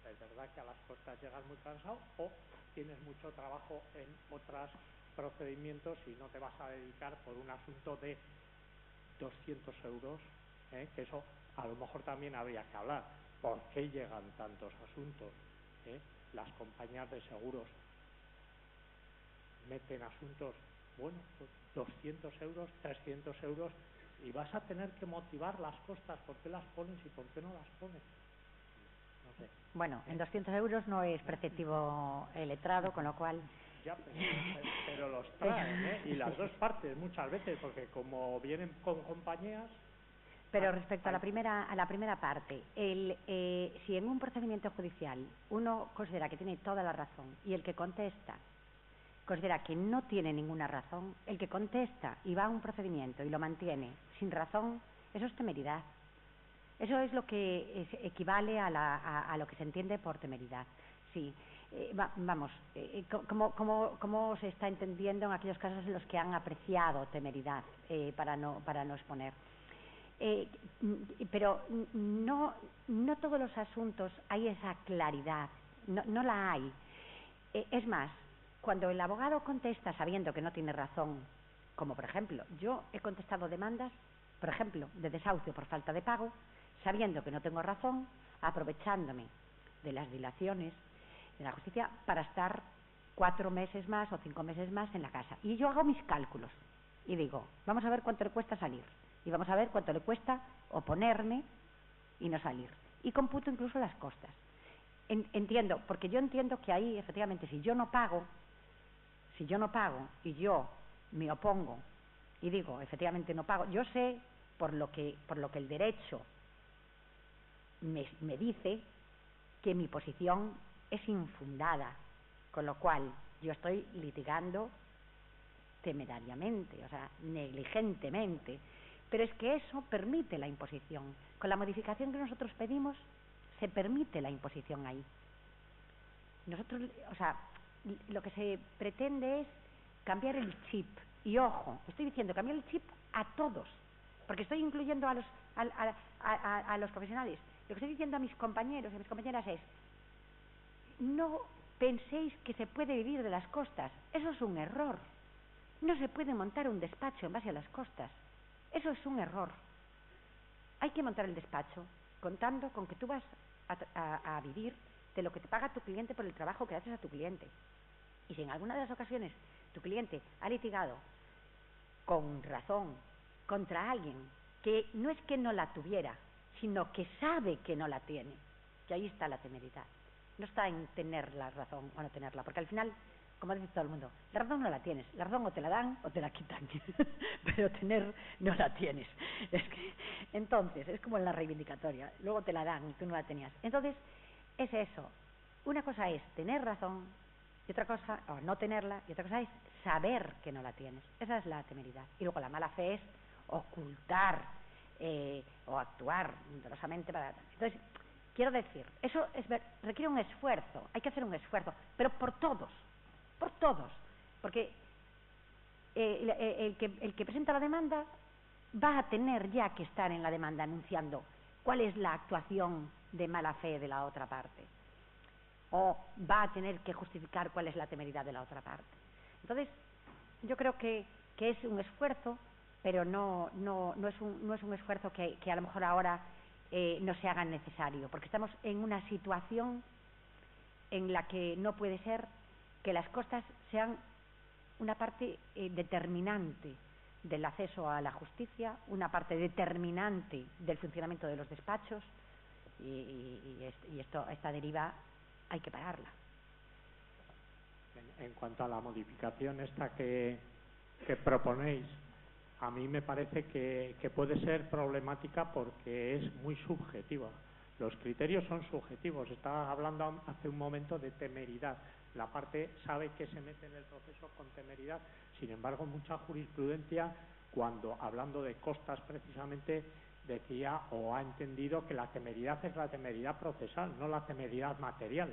Es verdad que a las costas llegas muy cansado o tienes mucho trabajo en otros procedimientos y no te vas a dedicar por un asunto de 200 euros, que eso a lo mejor también habría que hablar. ¿Por qué llegan tantos asuntos? Las compañías de seguros meten asuntos, bueno, pues 200 euros, 300 euros y vas a tener que motivar las costas, ¿por qué las pones y por qué no las pones? No sé. Bueno, en 200 euros no es preceptivo el letrado, con lo cual... Ya, pero los traen, y las dos partes muchas veces, porque como vienen con compañías... Pero respecto a la primera parte, si en un procedimiento judicial uno considera que tiene toda la razón y el que contesta considera que no tiene ninguna razón, el que contesta y va a un procedimiento y lo mantiene sin razón, eso es temeridad. Eso es lo que equivale a lo que se entiende por temeridad. Sí, ¿cómo se está entendiendo en aquellos casos en los que han apreciado temeridad para no exponer? Pero no todos los asuntos hay esa claridad, no la hay. Es más, cuando el abogado contesta sabiendo que no tiene razón, como por ejemplo, yo he contestado demandas, por ejemplo, de desahucio por falta de pago, sabiendo que no tengo razón, aprovechándome de las dilaciones de la justicia para estar 4 meses más o 5 meses más en la casa. Y yo hago mis cálculos y digo, vamos a ver cuánto le cuesta salir, y vamos a ver cuánto le cuesta oponerme y no salir, y computo incluso las costas. Entiendo, porque yo entiendo que ahí, efectivamente, si yo no pago y yo me opongo y digo, efectivamente no pago, yo sé por lo que el derecho me dice que mi posición es infundada, con lo cual yo estoy litigando temerariamente, o sea, negligentemente, pero es que eso permite la imposición. Con la modificación que nosotros pedimos se permite la imposición ahí. Nosotros, o sea, lo que se pretende es cambiar el chip, y ojo, estoy diciendo cambiar el chip a todos, porque estoy incluyendo a los profesionales. Lo que estoy diciendo a mis compañeros y a mis compañeras es: no penséis que se puede vivir de las costas, eso es un error. No se puede montar un despacho en base a las costas, eso es un error. Hay que montar el despacho contando con que tú vas a vivir de lo que te paga tu cliente por el trabajo que haces a tu cliente. Y si en alguna de las ocasiones tu cliente ha litigado con razón contra alguien que no es que no la tuviera, sino que sabe que no la tiene, que ahí está la temeridad. No está en tener la razón o no tenerla, porque al final, como dice todo el mundo, la razón no la tienes, la razón o te la dan o te la quitan, pero tener no la tienes. Entonces, es como en la reivindicatoria, luego te la dan y tú no la tenías. Entonces, es eso. Una cosa es tener razón y otra cosa, o no tenerla, y otra cosa es saber que no la tienes. Esa es la temeridad. Y luego la mala fe es ocultar o actuar dolorosamente para... Entonces, quiero decir, eso requiere un esfuerzo, hay que hacer un esfuerzo, pero por todos, porque el que presenta la demanda va a tener ya que estar en la demanda anunciando cuál es la actuación de mala fe de la otra parte, o va a tener que justificar cuál es la temeridad de la otra parte. Entonces, yo creo que es un esfuerzo, pero no es un esfuerzo que a lo mejor ahora no se haga necesario, porque estamos en una situación en la que no puede ser que las costas sean una parte determinante del acceso a la justicia, una parte determinante del funcionamiento de los despachos, y esta deriva hay que pararla. En cuanto a la modificación esta que proponéis, a mí me parece que puede ser problemática porque es muy subjetiva. Los criterios son subjetivos. Estaba hablando hace un momento de temeridad. La parte sabe que se mete en el proceso con temeridad. Sin embargo, mucha jurisprudencia, cuando hablando de costas precisamente, decía o ha entendido que la temeridad es la temeridad procesal, no la temeridad material.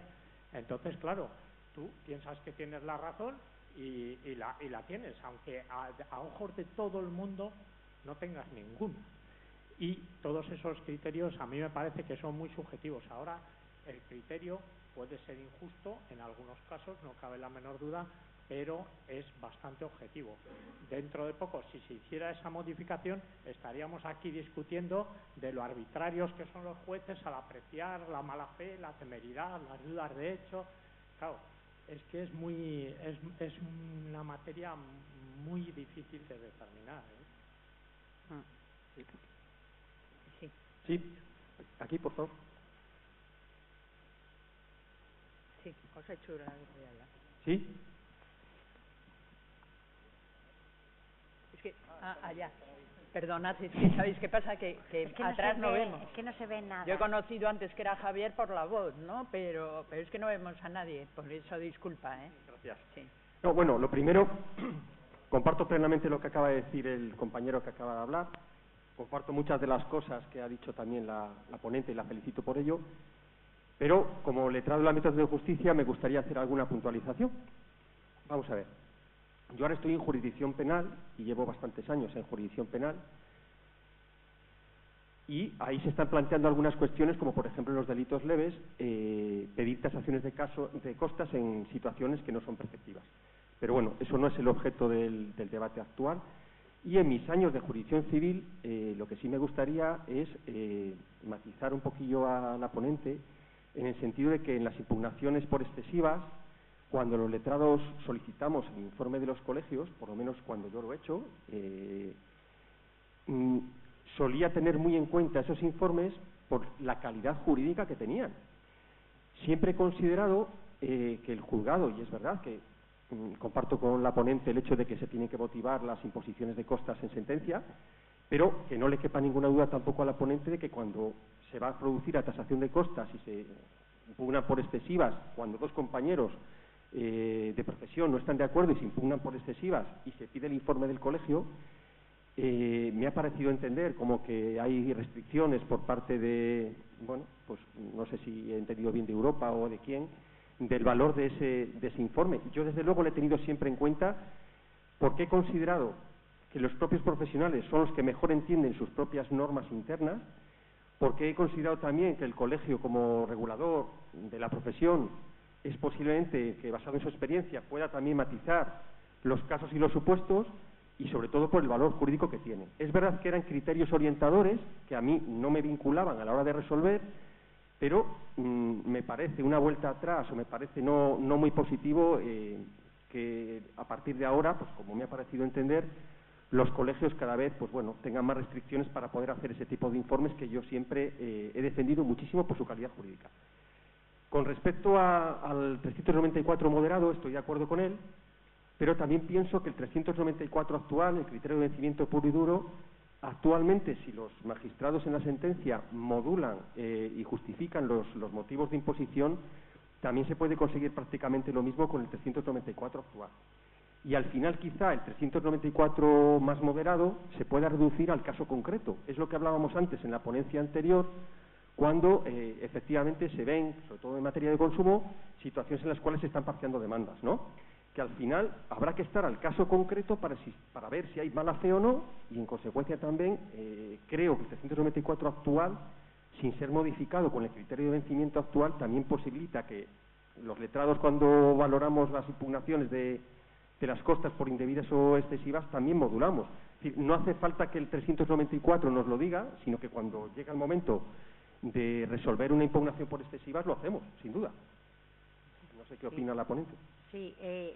Entonces, claro, tú piensas que tienes la razón y la tienes, aunque a ojos de todo el mundo no tengas ninguna. Y todos esos criterios a mí me parece que son muy subjetivos. Ahora, el criterio puede ser injusto en algunos casos, no cabe la menor duda, pero es bastante objetivo. Dentro de poco, si se hiciera esa modificación, estaríamos aquí discutiendo de lo arbitrarios que son los jueces al apreciar la mala fe, la temeridad, las dudas de hecho. Claro, es que es una materia muy difícil de determinar, ¿eh? Sí, aquí, por favor. Sí, José Chura. ¿Sí? Es que, allá. Perdonad, es que ¿sabéis qué pasa? Que atrás no vemos. Es que no se ve nada. Yo he conocido antes que era Javier por la voz, ¿no? Pero es que no vemos a nadie, por eso disculpa, ¿eh? Gracias. Sí. No, bueno, lo primero, comparto plenamente lo que acaba de decir el compañero que acaba de hablar. Comparto muchas de las cosas que ha dicho también la ponente y la felicito por ello. Pero, como letrado del ámbito de justicia, me gustaría hacer alguna puntualización. Vamos a ver. Yo ahora estoy en jurisdicción penal y llevo bastantes años en jurisdicción penal, y ahí se están planteando algunas cuestiones, como por ejemplo en los delitos leves, pedir tasaciones de costas en situaciones que no son preceptivas. Pero bueno, eso no es el objeto del debate actual. Y en mis años de jurisdicción civil, lo que sí me gustaría es matizar un poquillo a la ponente, en el sentido de que en las impugnaciones por excesivas, cuando los letrados solicitamos el informe de los colegios, por lo menos cuando yo lo he hecho, solía tener muy en cuenta esos informes por la calidad jurídica que tenían. Siempre he considerado que el juzgado, y es verdad que comparto con la ponente el hecho de que se tienen que motivar las imposiciones de costas en sentencia, pero que no le quepa ninguna duda tampoco a la ponente de que cuando se va a producir la tasación de costas y se impugnan por excesivas, cuando dos compañeros de profesión no están de acuerdo y se impugnan por excesivas y se pide el informe del colegio, me ha parecido entender como que hay restricciones por parte de, bueno, pues no sé si he entendido bien de Europa o de quién, del valor de ese informe. Yo desde luego lo he tenido siempre en cuenta porque he considerado que los propios profesionales son los que mejor entienden sus propias normas internas, porque he considerado también que el colegio como regulador de la profesión es posiblemente que basado en su experiencia pueda también matizar los casos y los supuestos y sobre todo por el valor jurídico que tiene. Es verdad que eran criterios orientadores que a mí no me vinculaban a la hora de resolver, pero me parece una vuelta atrás o me parece no muy positivo que a partir de ahora, pues como me ha parecido entender, los colegios cada vez pues bueno, tengan más restricciones para poder hacer ese tipo de informes que yo siempre he defendido muchísimo por su calidad jurídica. Con respecto al 394 moderado, estoy de acuerdo con él, pero también pienso que el 394 actual, el criterio de vencimiento puro y duro, actualmente, si los magistrados en la sentencia modulan y justifican los motivos de imposición, también se puede conseguir prácticamente lo mismo con el 394 actual. Y al final, quizá, el 394 más moderado se pueda reducir al caso concreto. Es lo que hablábamos antes en la ponencia anterior, cuando efectivamente se ven, sobre todo en materia de consumo, situaciones en las cuales se están parciando demandas, ¿no? Que al final habrá que estar al caso concreto para ver si hay mala fe o no, y en consecuencia también creo que el 394 actual, sin ser modificado con el criterio de vencimiento actual, también posibilita que los letrados, cuando valoramos las impugnaciones de las costas por indebidas o excesivas, también modulamos. Es decir, no hace falta que el 394 nos lo diga, sino que cuando llega el momento de resolver una impugnación por excesivas, lo hacemos, sin duda. No sé qué opina la ponente. Sí,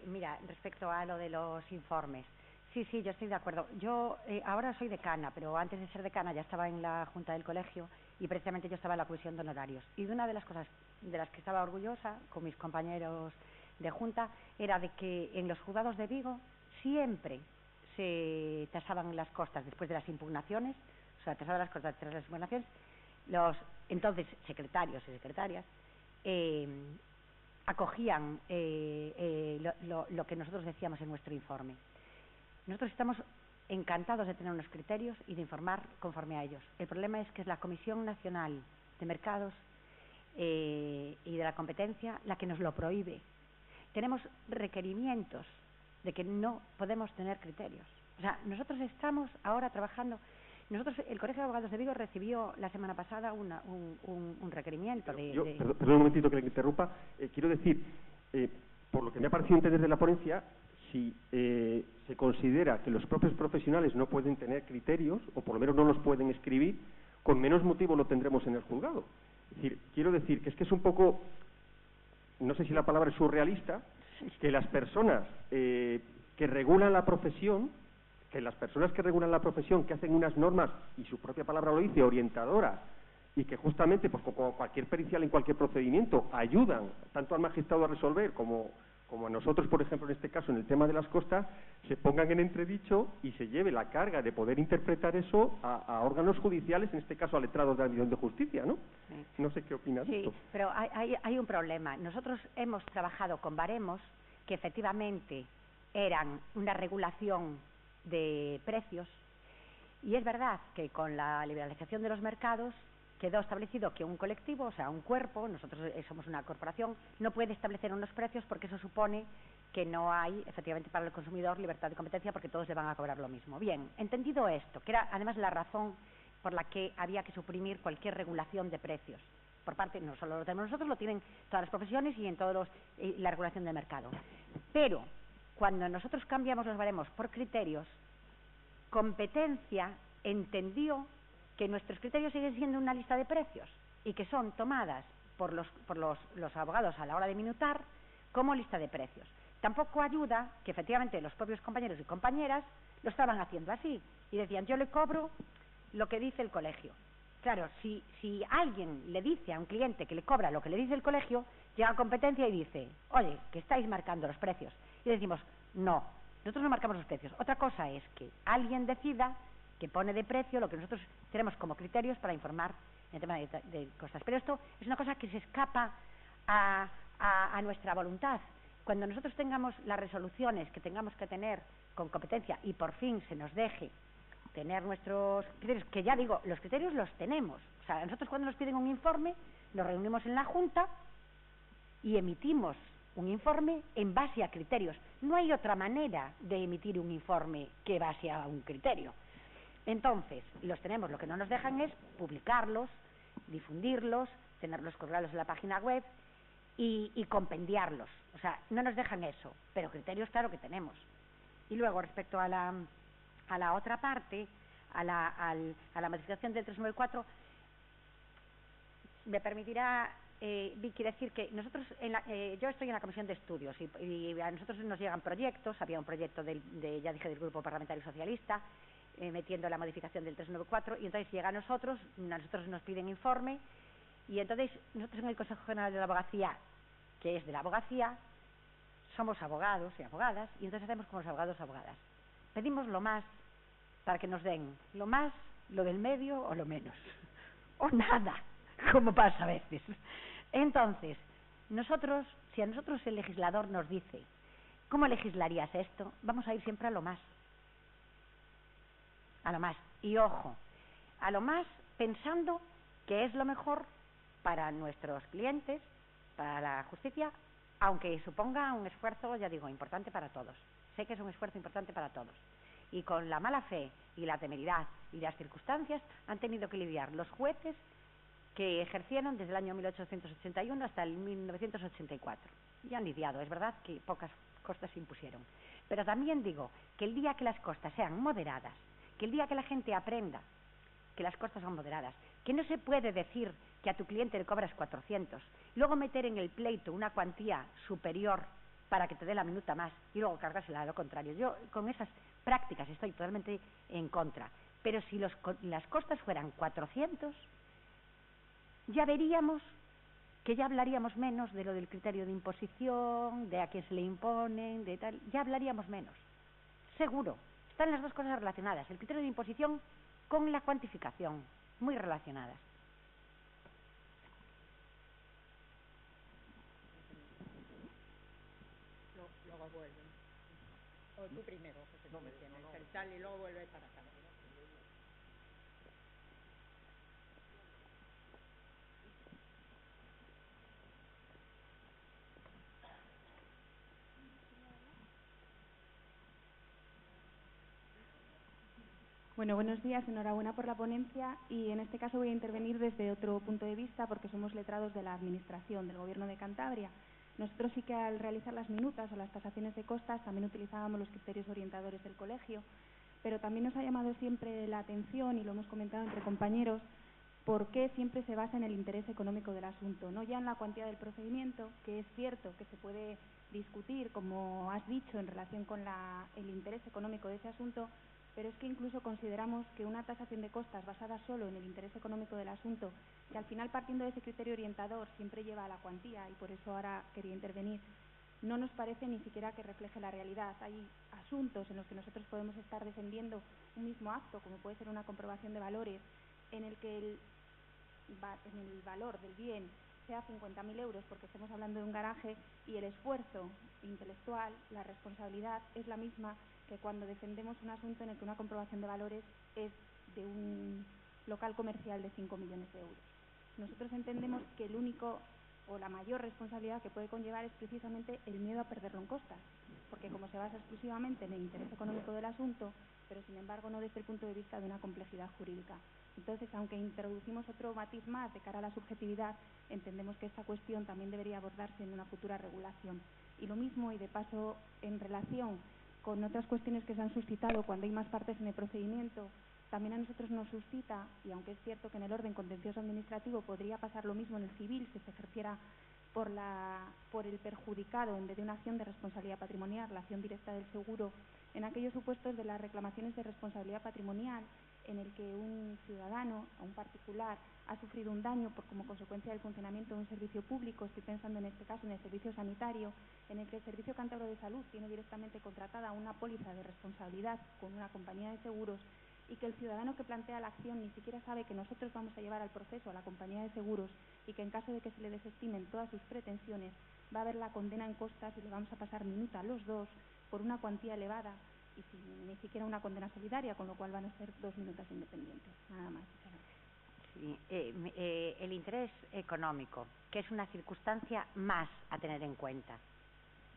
mira, respecto a lo de los informes, sí, yo estoy de acuerdo. Yo ahora soy decana, pero antes de ser decana ya estaba en la Junta del Colegio y precisamente yo estaba en la Comisión de Honorarios. Y de una de las cosas de las que estaba orgullosa con mis compañeros de Junta era de que en los juzgados de Vigo siempre se tasaban las costas después de las impugnaciones, o sea, tasaban las costas tras las impugnaciones, los entonces secretarios y secretarias acogían lo que nosotros decíamos en nuestro informe. Nosotros estamos encantados de tener unos criterios y de informar conforme a ellos. El problema es que es la Comisión Nacional de Mercados y de la Competencia la que nos lo prohíbe. Tenemos requerimientos de que no podemos tener criterios. O sea, nosotros estamos ahora trabajando. Nosotros, el Colegio de Abogados de Vigo recibió la semana pasada un requerimiento Perdón un momentito que le interrumpa. Quiero decir, por lo que me ha parecido entender de la ponencia, si se considera que los propios profesionales no pueden tener criterios, o por lo menos no los pueden escribir, con menos motivo lo tendremos en el juzgado. Es decir, quiero decir que es un poco, no sé si la palabra es surrealista, que las personas que regulan la profesión, que hacen unas normas, y su propia palabra lo dice, orientadoras, y que justamente, pues como cualquier pericial en cualquier procedimiento, ayudan tanto al magistrado a resolver como a nosotros, por ejemplo, en este caso, en el tema de las costas, se pongan en entredicho y se lleve la carga de poder interpretar eso a órganos judiciales, en este caso a letrados de la Administración de Justicia, ¿no? Sí. No sé qué opinas de esto. Sí, pero hay un problema. Nosotros hemos trabajado con baremos que efectivamente eran una regulación de precios, y es verdad que con la liberalización de los mercados quedó establecido que un colectivo, o sea, un cuerpo, nosotros somos una corporación, no puede establecer unos precios porque eso supone que no hay, efectivamente, para el consumidor libertad de competencia porque todos le van a cobrar lo mismo. Bien, entendido esto, que era además la razón por la que había que suprimir cualquier regulación de precios, por parte, no solo lo tenemos nosotros, lo tienen todas las profesiones y en todos la regulación de mercado. Pero cuando nosotros cambiamos los baremos por criterios, Competencia entendió que nuestros criterios siguen siendo una lista de precios y que son tomadas por los abogados a la hora de minutar como lista de precios. Tampoco ayuda que efectivamente los propios compañeros y compañeras lo estaban haciendo así y decían, yo le cobro lo que dice el colegio. Claro, si alguien le dice a un cliente que le cobra lo que le dice el colegio, llega a competencia y dice, oye, que estáis marcando los precios. Y decimos, no, nosotros no marcamos los precios. Otra cosa es que alguien decida que pone de precio lo que nosotros tenemos como criterios para informar en el tema de costas. Pero esto es una cosa que se escapa a nuestra voluntad. Cuando nosotros tengamos las resoluciones que tengamos que tener con competencia y por fin se nos deje tener nuestros criterios, que ya digo, los criterios los tenemos. O sea, nosotros cuando nos piden un informe, nos reunimos en la Junta y emitimos un informe en base a criterios. No hay otra manera de emitir un informe que base a un criterio. Entonces, los tenemos, lo que no nos dejan es publicarlos, difundirlos, tenerlos colgados en la página web y compendiarlos. O sea, no nos dejan eso, pero criterios claro que tenemos. Y luego, respecto a la otra parte, a la modificación del 394, me permitirá, Vicky, decir que nosotros, yo estoy en la comisión de estudios y a nosotros nos llegan proyectos. Había un proyecto ya dije, del Grupo Parlamentario Socialista, metiendo la modificación del 394, y entonces llega a nosotros nos piden informe, y entonces nosotros en el Consejo General de la Abogacía, que es de la abogacía, somos abogados y abogadas, y entonces hacemos como los abogados y abogadas. Pedimos lo más para que nos den lo más, lo del medio o lo menos, o nada, como pasa a veces. Entonces, si a nosotros el legislador nos dice, ¿cómo legislarías esto?, vamos a ir siempre a lo más. A lo más. Y ojo, a lo más pensando que es lo mejor para nuestros clientes, para la justicia, aunque suponga un esfuerzo, ya digo, importante para todos. Sé que es un esfuerzo importante para todos. Y con la mala fe y la temeridad y las circunstancias han tenido que lidiar los jueces que ejercieron desde el año 1881 hasta el 1984. Y han lidiado, es verdad que pocas costas se impusieron. Pero también digo que el día que las costas sean moderadas, que el día que la gente aprenda que las costas son moderadas, que no se puede decir que a tu cliente le cobras 400, luego meter en el pleito una cuantía superior para que te dé la minuta más y luego cargársela a lo contrario. Yo con esas prácticas estoy totalmente en contra. Pero si las costas fueran 400, ya veríamos que ya hablaríamos menos de lo del criterio de imposición, de a quién se le imponen, de tal, ya hablaríamos menos. Seguro. Están las dos cosas relacionadas, el criterio de imposición con la cuantificación, muy relacionadas. Luego vuelven. O tú primero, José, no me tienes el tal y luego vuelve para acá. Bueno, buenos días, enhorabuena por la ponencia, y en este caso voy a intervenir desde otro punto de vista porque somos letrados de la Administración del Gobierno de Cantabria. Nosotros sí que al realizar las minutas o las tasaciones de costas también utilizábamos los criterios orientadores del colegio, pero también nos ha llamado siempre la atención, y lo hemos comentado entre compañeros, por qué siempre se basa en el interés económico del asunto, no ya en la cuantía del procedimiento, que es cierto que se puede discutir, como has dicho, en relación con el interés económico de ese asunto, pero es que incluso consideramos que una tasación de costas basada solo en el interés económico del asunto, que al final partiendo de ese criterio orientador siempre lleva a la cuantía, y por eso ahora quería intervenir, no nos parece ni siquiera que refleje la realidad. Hay asuntos en los que nosotros podemos estar defendiendo un mismo acto, como puede ser una comprobación de valores, en el que el valor del bien sea 50.000 euros porque estemos hablando de un garaje, y el esfuerzo intelectual, la responsabilidad es la misma que cuando defendemos un asunto en el que una comprobación de valores es de un local comercial de 5 millones de euros. Nosotros entendemos que el único o la mayor responsabilidad que puede conllevar es precisamente el miedo a perderlo en costas, porque como se basa exclusivamente en el interés económico del asunto, pero sin embargo no desde el punto de vista de una complejidad jurídica. Entonces, aunque introducimos otro matiz más de cara a la subjetividad, entendemos que esta cuestión también debería abordarse en una futura regulación. Y lo mismo, y de paso en relación con otras cuestiones que se han suscitado cuando hay más partes en el procedimiento, también a nosotros nos suscita, y aunque es cierto que en el orden contencioso administrativo podría pasar lo mismo en el civil si se ejerciera por el perjudicado en vez de una acción de responsabilidad patrimonial, la acción directa del seguro, en aquellos supuestos de las reclamaciones de responsabilidad patrimonial en el que un ciudadano o un particular ha sufrido un daño como consecuencia del funcionamiento de un servicio público, estoy pensando en este caso en el servicio sanitario, en el que el Servicio Cántabro de Salud tiene directamente contratada una póliza de responsabilidad con una compañía de seguros y que el ciudadano que plantea la acción ni siquiera sabe que nosotros vamos a llevar al proceso a la compañía de seguros y que en caso de que se le desestimen todas sus pretensiones va a haber la condena en costas y le vamos a pasar minuta a los dos por una cuantía elevada y sin ni siquiera una condena solidaria, con lo cual van a ser 2 minutos independientes. Nada más. Sí, el interés económico, que es una circunstancia más a tener en cuenta,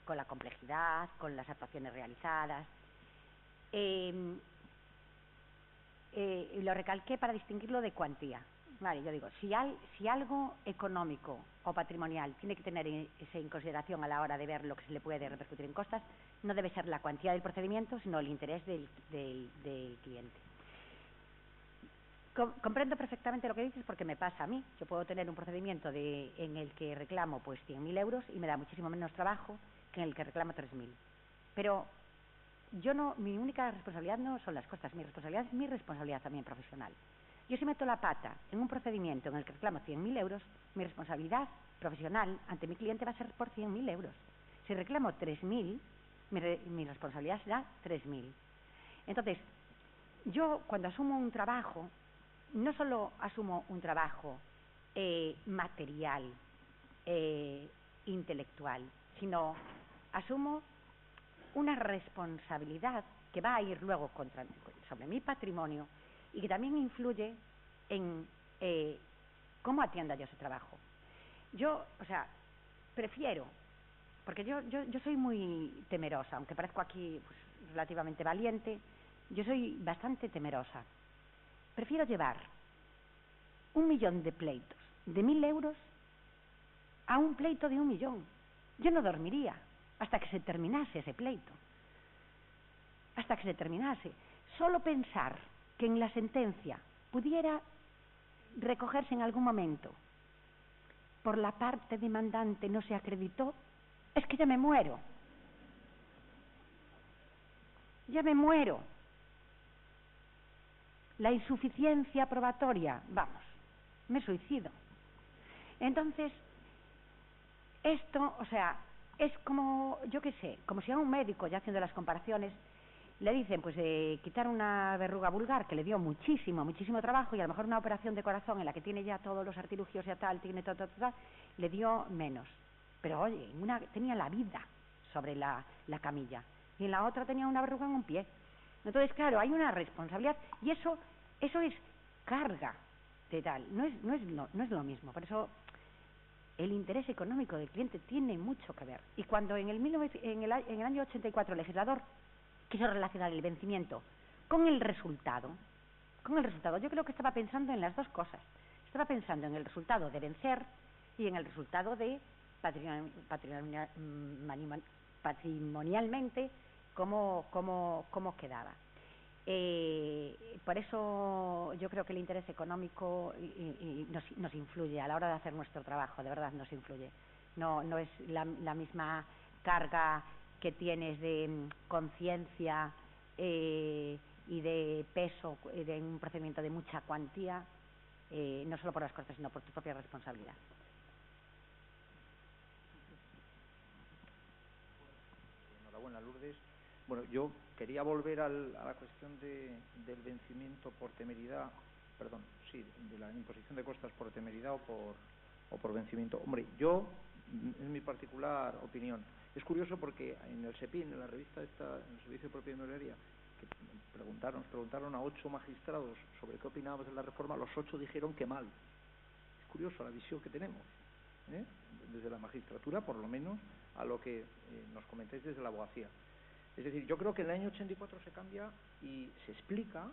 con la complejidad, con las actuaciones realizadas. Lo recalqué para distinguirlo de cuantía. Vale, yo digo, si algo económico o patrimonial tiene que tener en consideración a la hora de ver lo que se le puede repercutir en costas, no debe ser la cuantía del procedimiento, sino el interés del cliente. Comprendo perfectamente lo que dices porque me pasa a mí. Yo puedo tener un procedimiento en el que reclamo pues 100.000 euros y me da muchísimo menos trabajo que en el que reclamo 3.000. Pero mi única responsabilidad no son las costas, mi responsabilidad es mi responsabilidad también profesional. Yo si meto la pata en un procedimiento en el que reclamo 100.000 euros, mi responsabilidad profesional ante mi cliente va a ser por 100.000 euros. Si reclamo 3.000, mi responsabilidad será 3.000. Entonces, yo cuando asumo un trabajo, no solo asumo un trabajo material, intelectual, sino asumo una responsabilidad que va a ir luego sobre mi patrimonio y que también influye en cómo atienda yo ese trabajo. Yo, prefiero, porque yo soy muy temerosa, aunque parezco aquí pues, relativamente valiente, yo soy bastante temerosa. Prefiero llevar 1.000.000 de pleitos de 1.000 euros a un pleito de 1.000.000. Yo no dormiría hasta que se terminase ese pleito. Hasta que se terminase. Solo pensar que en la sentencia pudiera recogerse en algún momento por la parte demandante no se acreditó, es que ya me muero. Ya me muero. La insuficiencia probatoria, vamos, me suicido. Entonces, esto, es como, yo qué sé, como si a un médico, ya haciendo las comparaciones, le dicen, pues, quitar una verruga vulgar que le dio muchísimo trabajo y a lo mejor una operación de corazón en la que tiene ya todos los artilugios y tal, tiene todo, le dio menos. Pero, oye, en una tenía la vida sobre la camilla y en la otra tenía una verruga en un pie. Entonces, claro, hay una responsabilidad y eso es carga de tal, no es lo mismo. Por eso el interés económico del cliente tiene mucho que ver. Y cuando en el año 84 el legislador quiso relacionar el vencimiento con el resultado, yo creo que estaba pensando en las dos cosas. Estaba pensando en el resultado de vencer y en el resultado de patrimonialmente cómo quedaba. Por eso yo creo que el interés económico nos influye a la hora de hacer nuestro trabajo, de verdad nos influye. No es la misma carga que tienes de conciencia y de peso de un procedimiento de mucha cuantía, no solo por las costas, sino por tu propia responsabilidad. Enhorabuena, Lourdes. Bueno, yo quería volver a la cuestión del vencimiento por temeridad, de la imposición de costas por temeridad o por vencimiento. Hombre, yo, en mi particular opinión, es curioso porque en el SEPIN, en la revista en el Servicio de Propiedad Inmobiliaria, que nos preguntaron a 8 magistrados sobre qué opinábamos de la reforma, los 8 dijeron que mal. Es curioso la visión que tenemos, desde la magistratura, por lo menos, a lo que nos comentáis desde la abogacía. Es decir, yo creo que en el año 84 se cambia y se explica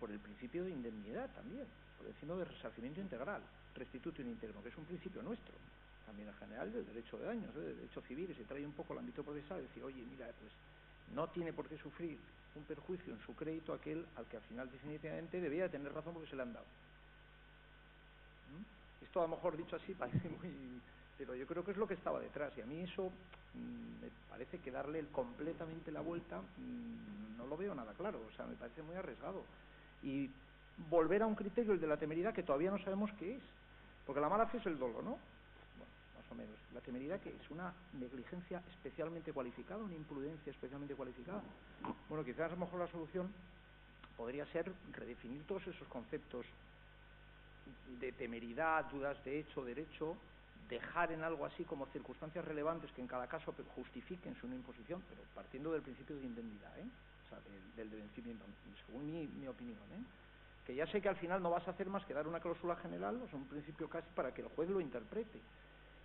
por el principio de indemnidad también, por encima del resarcimiento integral, restitutio in interno, que es un principio nuestro, también en general del derecho de daños, del derecho civil, y se trae un poco al ámbito procesal, es decir, oye, mira, pues no tiene por qué sufrir un perjuicio en su crédito aquel al que al final definitivamente debía tener razón porque se le han dado. Esto a lo mejor dicho así parece muy... Pero yo creo que es lo que estaba detrás, y a mí eso me parece que darle completamente la vuelta no lo veo nada claro, o sea, me parece muy arriesgado. Y volver a un criterio, el de la temeridad, que todavía no sabemos qué es, porque la mala fe es el dolo, ¿no? Bueno, más o menos. La temeridad, que es una negligencia especialmente cualificada, una imprudencia especialmente cualificada. Bueno, quizás a lo mejor la solución podría ser redefinir todos esos conceptos de temeridad, dudas de hecho, derecho, dejar en algo así como circunstancias relevantes que en cada caso justifiquen su no imposición, pero partiendo del principio de indemnidad, o sea, del vencimiento, según mi opinión, que ya sé que al final no vas a hacer más que dar una cláusula general, o sea, un principio casi para que el juez lo interprete.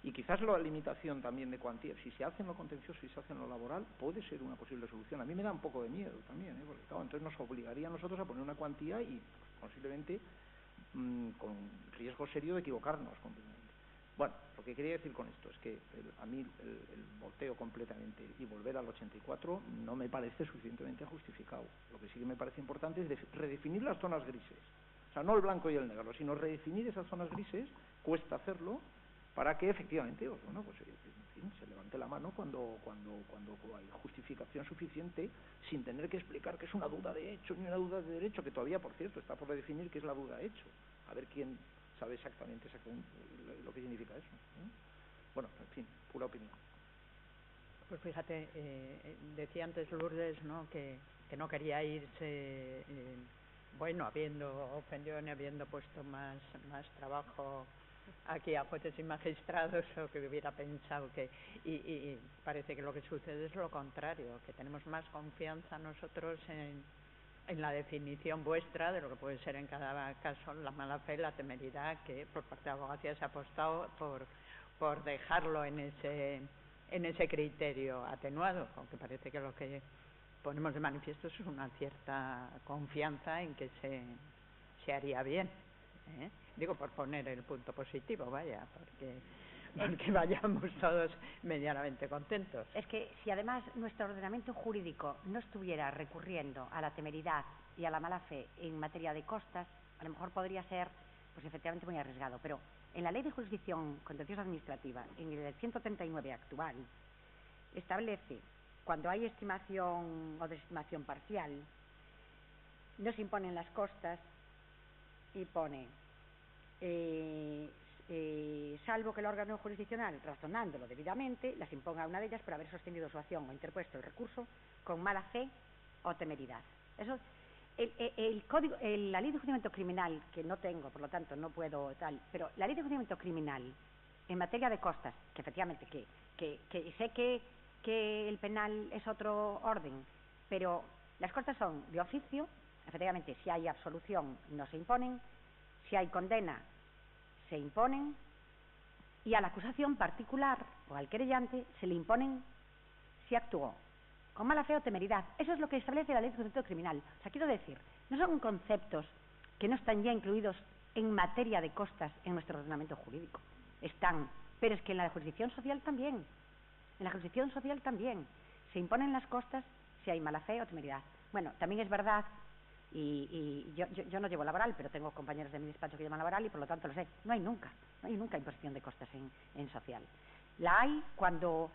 Y quizás la limitación también de cuantía, si se hace en lo contencioso y se hace en lo laboral, puede ser una posible solución. A mí me da un poco de miedo también, porque claro, entonces nos obligaría a nosotros a poner una cuantía y posiblemente con riesgo serio de equivocarnos completamente. Bueno, lo que quería decir con esto es que a mí el volteo completamente y volver al 84 no me parece suficientemente justificado. Lo que sí que me parece importante es redefinir las zonas grises. O sea, no el blanco y el negro, sino redefinir esas zonas grises, cuesta hacerlo, para que efectivamente, bueno, pues en fin, se levante la mano cuando hay justificación suficiente, sin tener que explicar que es una duda de hecho ni una duda de derecho, que todavía, por cierto, está por redefinir qué es la duda de hecho. A ver quién sabe exactamente lo que significa eso, ¿no? Bueno, en fin, pura opinión. Pues fíjate, decía antes Lourdes, ¿no?, que no quería irse, bueno, habiendo opinión y habiendo puesto más trabajo aquí a jueces y magistrados, o que hubiera pensado que... Y parece que lo que sucede es lo contrario, que tenemos más confianza nosotros en la definición vuestra de lo que puede ser en cada caso la mala fe, la temeridad, que por parte de la abogacía se ha apostado por dejarlo en ese criterio atenuado, aunque parece que lo que ponemos de manifiesto es una cierta confianza en que se haría bien, ¿eh? Digo, por poner el punto positivo, vaya, porque vayamos todos medianamente contentos. Es que si además nuestro ordenamiento jurídico no estuviera recurriendo a la temeridad y a la mala fe en materia de costas, a lo mejor podría ser, pues efectivamente, muy arriesgado. Pero en la Ley de Jurisdicción Contenciosa Administrativa, en el 139 actual, establece, cuando hay estimación o desestimación parcial, no se imponen las costas y pone... salvo que el órgano jurisdiccional, razonándolo debidamente, las imponga a una de ellas por haber sostenido su acción o interpuesto el recurso con mala fe o temeridad. Eso, la Ley de Enjuiciamiento Criminal, que no tengo, por lo tanto no puedo tal, pero la Ley de Enjuiciamiento Criminal en materia de costas, que efectivamente que sé que el penal es otro orden, pero las costas son de oficio, efectivamente si hay absolución no se imponen, si hay condena se imponen, y a la acusación particular o al querellante se le imponen si actuó con mala fe o temeridad. Eso es lo que establece la Ley de Enjuiciamiento Criminal. O sea, quiero decir, no son conceptos que no están ya incluidos en materia de costas en nuestro ordenamiento jurídico. Están, pero es que en la jurisdicción social también. En la jurisdicción social también se imponen las costas si hay mala fe o temeridad. Bueno, también es verdad, y yo no llevo laboral, pero tengo compañeros de mi despacho que llevan laboral y por lo tanto lo sé, no hay nunca imposición de costas en social. La hay cuando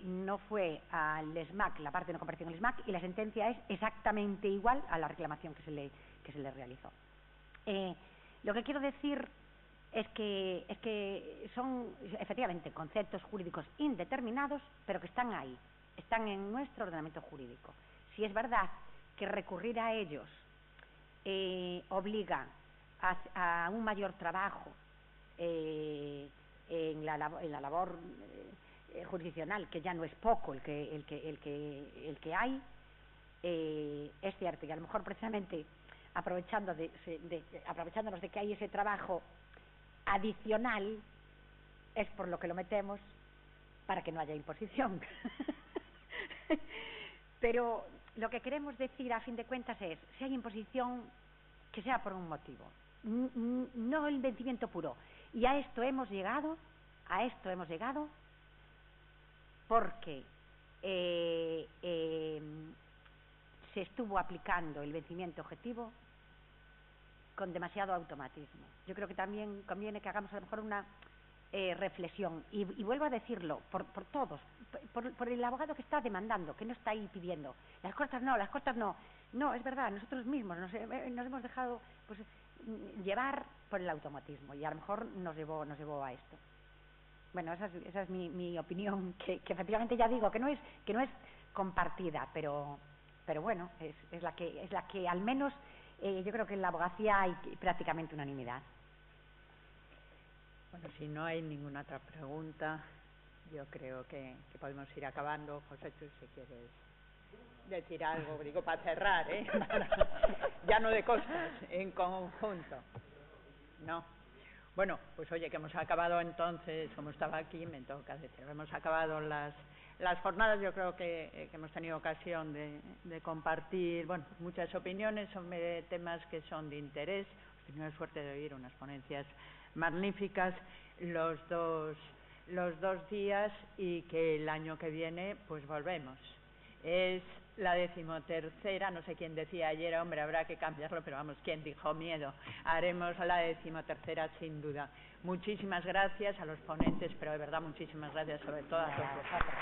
no fue al SMAC, la parte no compareció en el SMAC, y la sentencia es exactamente igual a la reclamación que se le realizó. Lo que quiero decir es que son efectivamente conceptos jurídicos indeterminados, pero que están ahí, están en nuestro ordenamiento jurídico. Si es verdad que recurrir a ellos obliga a un mayor trabajo en la labor jurisdiccional, que ya no es poco el que hay, es cierto, y a lo mejor precisamente aprovechándonos de que hay ese trabajo adicional, es por lo que lo metemos, para que no haya imposición. Pero lo que queremos decir a fin de cuentas es, si hay imposición, que sea por un motivo, no el vencimiento puro. Y a esto hemos llegado porque se estuvo aplicando el vencimiento objetivo con demasiado automatismo. Yo creo que también conviene que hagamos a lo mejor una reflexión, y vuelvo a decirlo, por todos, por el abogado que está demandando, que no está ahí pidiendo las costas no, es verdad, nosotros mismos nos hemos dejado pues llevar por el automatismo, y a lo mejor nos llevó a esto. Bueno, esa es mi opinión, que efectivamente ya digo que no es compartida, pero bueno, es la que al menos yo creo que en la abogacía hay prácticamente unanimidad. Bueno, si no hay ninguna otra pregunta, yo creo que podemos ir acabando. José, tú si quieres decir algo, digo para cerrar, ya no de costas, en conjunto. No. Bueno, pues oye, que hemos acabado entonces, como estaba aquí, me toca decir, hemos acabado las jornadas. Yo creo que hemos tenido ocasión de compartir, bueno, muchas opiniones sobre temas que son de interés. He tenido la suerte de oír unas ponencias magníficas los dos días, y que el año que viene pues volvemos. Es la 13ª, no sé quién decía ayer, hombre, habrá que cambiarlo, pero vamos, ¿quién dijo miedo? Haremos la 13ª sin duda. Muchísimas gracias a los ponentes, pero de verdad muchísimas gracias sobre todo a todos vosotros.